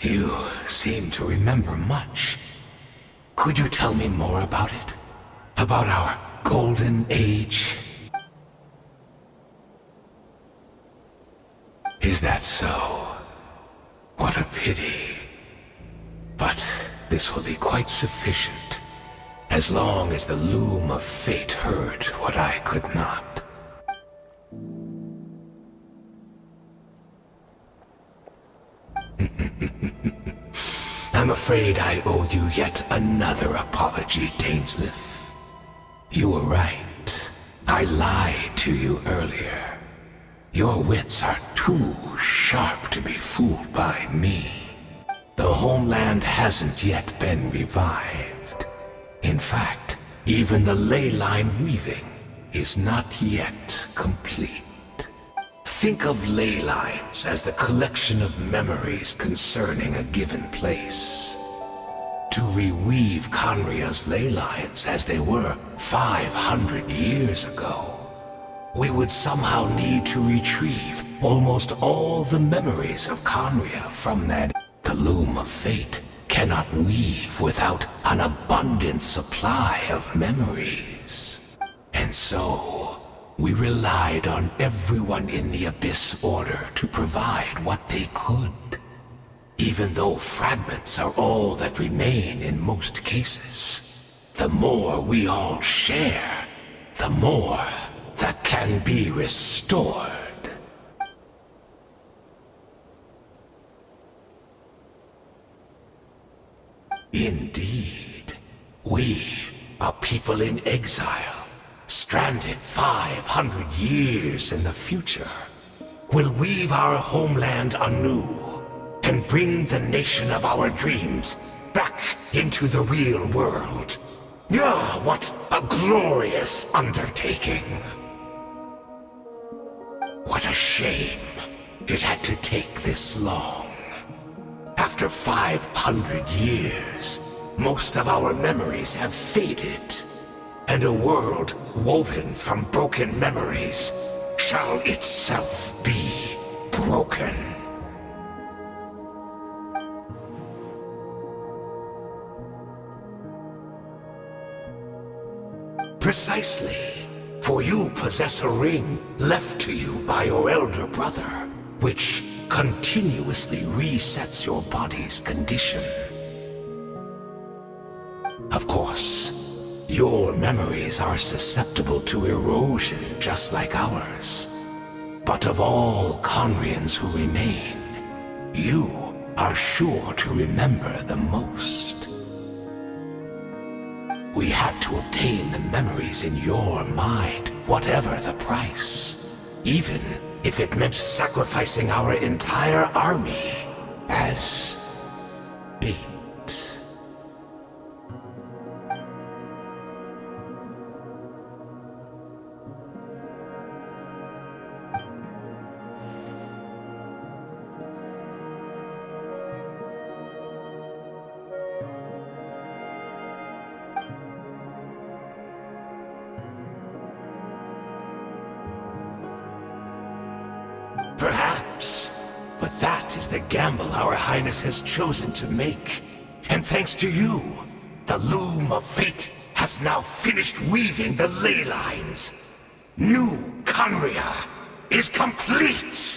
You seem to remember much. Could you tell me more about it? About our golden age? Is that so? What a pity. But this will be quite sufficient. as long as the loom of fate heard what I could not. I'm afraid I owe you yet another apology, Dainslif. You were right. I lied to you earlier. Your wits are too sharp to be fooled by me. The homeland hasn't yet been revived. In fact, even the ley line weaving is not yet complete. Think of ley lines as the collection of memories concerning a given place. To reweave Conria's ley lines as they were 500 years ago, we would somehow need to retrieve almost all the memories of Conria from that. The loom of fate cannot weave without an abundant supply of memories. And so, we relied on everyone in the Abyss Order to provide what they could. Even though fragments are all that remain in most cases, the more we all share, the more that can be restored. Indeed, we, a people in exile, stranded 500 years in the future, will weave our homeland anew and bring the nation of our dreams back into the real world. Ah, what a glorious undertaking! What a shame it had to take this long. After 500 years, most of our memories have faded, and a world woven from broken memories shall itself be broken. Precisely, for you possess a ring left to you by your elder brother, which continuously resets your body's condition. Of course, your memories are susceptible to erosion just like ours. But of all Conrians who remain, you are sure to remember the most. We had to obtain the memories in your mind, whatever the price. Even if it meant sacrificing our entire army as bait. Perhaps, but that is the gamble our Highness has chosen to make. And thanks to you, the loom of fate has now finished weaving the ley lines. New Conria is complete!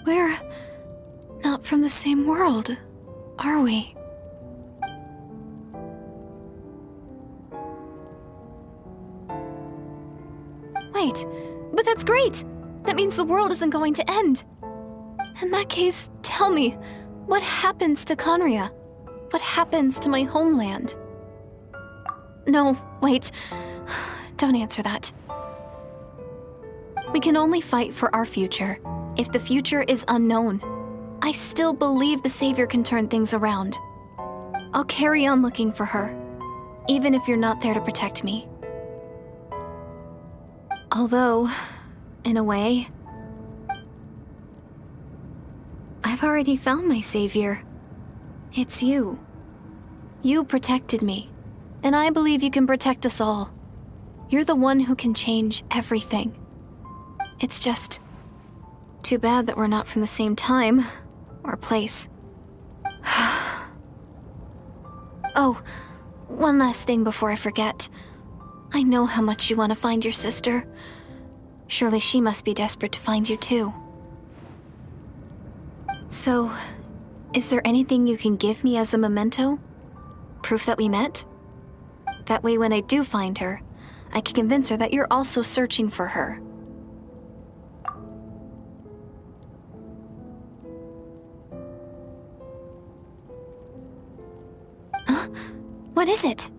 We're not from the same world, are we? Wait, but that's great! That means the world isn't going to end. In that case, tell me, what happens to Conria? What happens to my homeland? No, wait. Don't answer that. We can only fight for our future. If the future is unknown, I still believe the Savior can turn things around. I'll carry on looking for her, even if you're not there to protect me. Although, in a way, I've already found my Savior. It's you. You protected me, and I believe you can protect us all. You're the one who can change everything. It's just too bad that we're not from the same time or place. Oh, one last thing before I forget. I know how much you want to find your sister. Surely she must be desperate to find you too. So, is there anything you can give me as a memento? Proof that we met? That way when I do find her, I can convince her that you're also searching for her. Huh? What is it?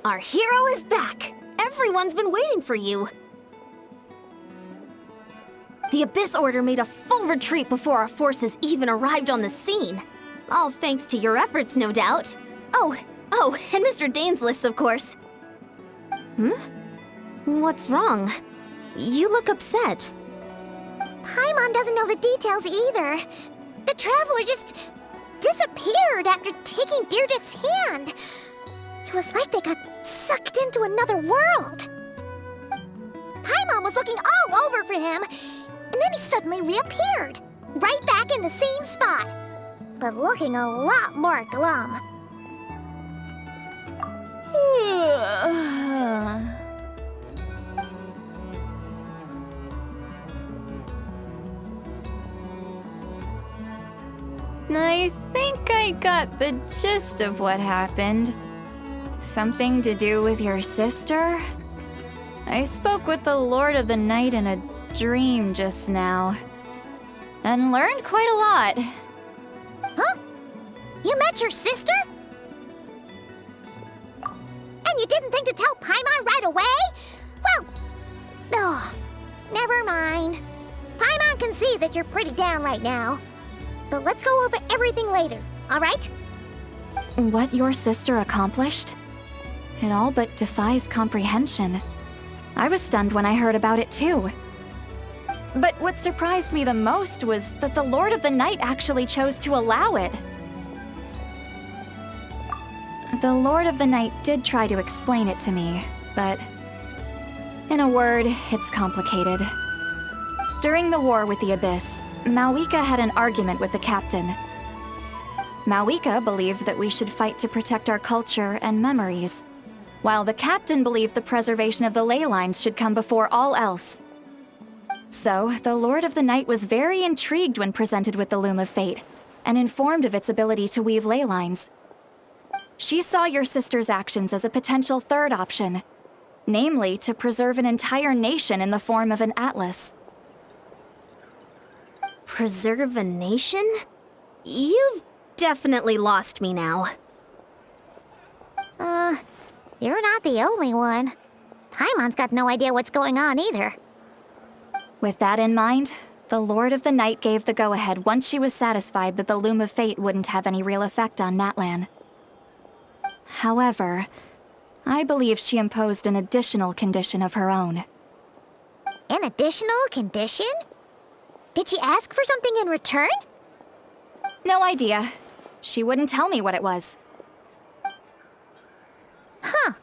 Our hero is back! Everyone's been waiting for you! The Abyss Order made a full retreat before our forces even arrived on the scene. All thanks to your efforts, no doubt. Oh, and Mr. Dainsliff's, of course. What's wrong? You look upset. Paimon doesn't know the details either. The Traveler just disappeared after taking Deirdre's hand. It was like they got sucked into another world. Paimon was looking all over for him, and then he suddenly reappeared, right back in the same spot, but looking a lot more glum. I think I got the gist of what happened. Something to do with your sister? I spoke with the Lord of the Night in a dream just now, and learned quite a lot. Huh? You met your sister? And you didn't think to tell Paimon right away? Well, never mind. Paimon can see that you're pretty down right now. But let's go over everything later, all right? What your sister accomplished? It all but defies comprehension. I was stunned when I heard about it too. But what surprised me the most was that the Lord of the Night actually chose to allow it. The Lord of the Night did try to explain it to me, but in a word, it's complicated. During the war with the Abyss, Malwika had an argument with the captain. Malwika believed that we should fight to protect our culture and memories, while the captain believed the preservation of the ley lines should come before all else. So, the Lord of the Night was very intrigued when presented with the Loom of Fate, and informed of its ability to weave ley lines. She saw your sister's actions as a potential third option, namely to preserve an entire nation in the form of an atlas. Preserve a nation? You've definitely lost me now. You're not the only one. Paimon's got no idea what's going on either. With that in mind, the Lord of the Night gave the go-ahead once she was satisfied that the Loom of Fate wouldn't have any real effect on Natlan. However, I believe she imposed an additional condition of her own. An additional condition? Did she ask for something in return? No idea. She wouldn't tell me what it was. Huh.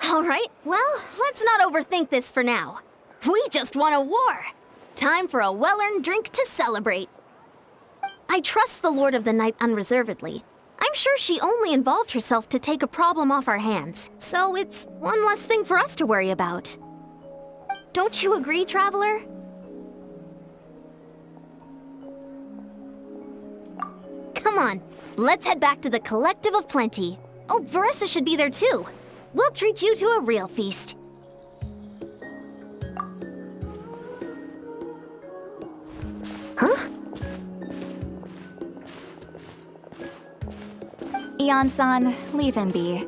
All right, well, let's not overthink this for now. We just won a war. Time for a well-earned drink to celebrate. I trust the Lord of the Night unreservedly. I'm sure she only involved herself to take a problem off our hands, so it's one less thing for us to worry about. Don't you agree, Traveler? Come on, let's head back to the Collective of Plenty. Oh, Veressa should be there too. We'll treat you to a real feast. Huh? Ion-san, leave him be.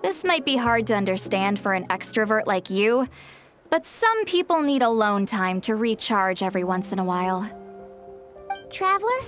This might be hard to understand for an extrovert like you, but some people need alone time to recharge every once in a while. Traveler?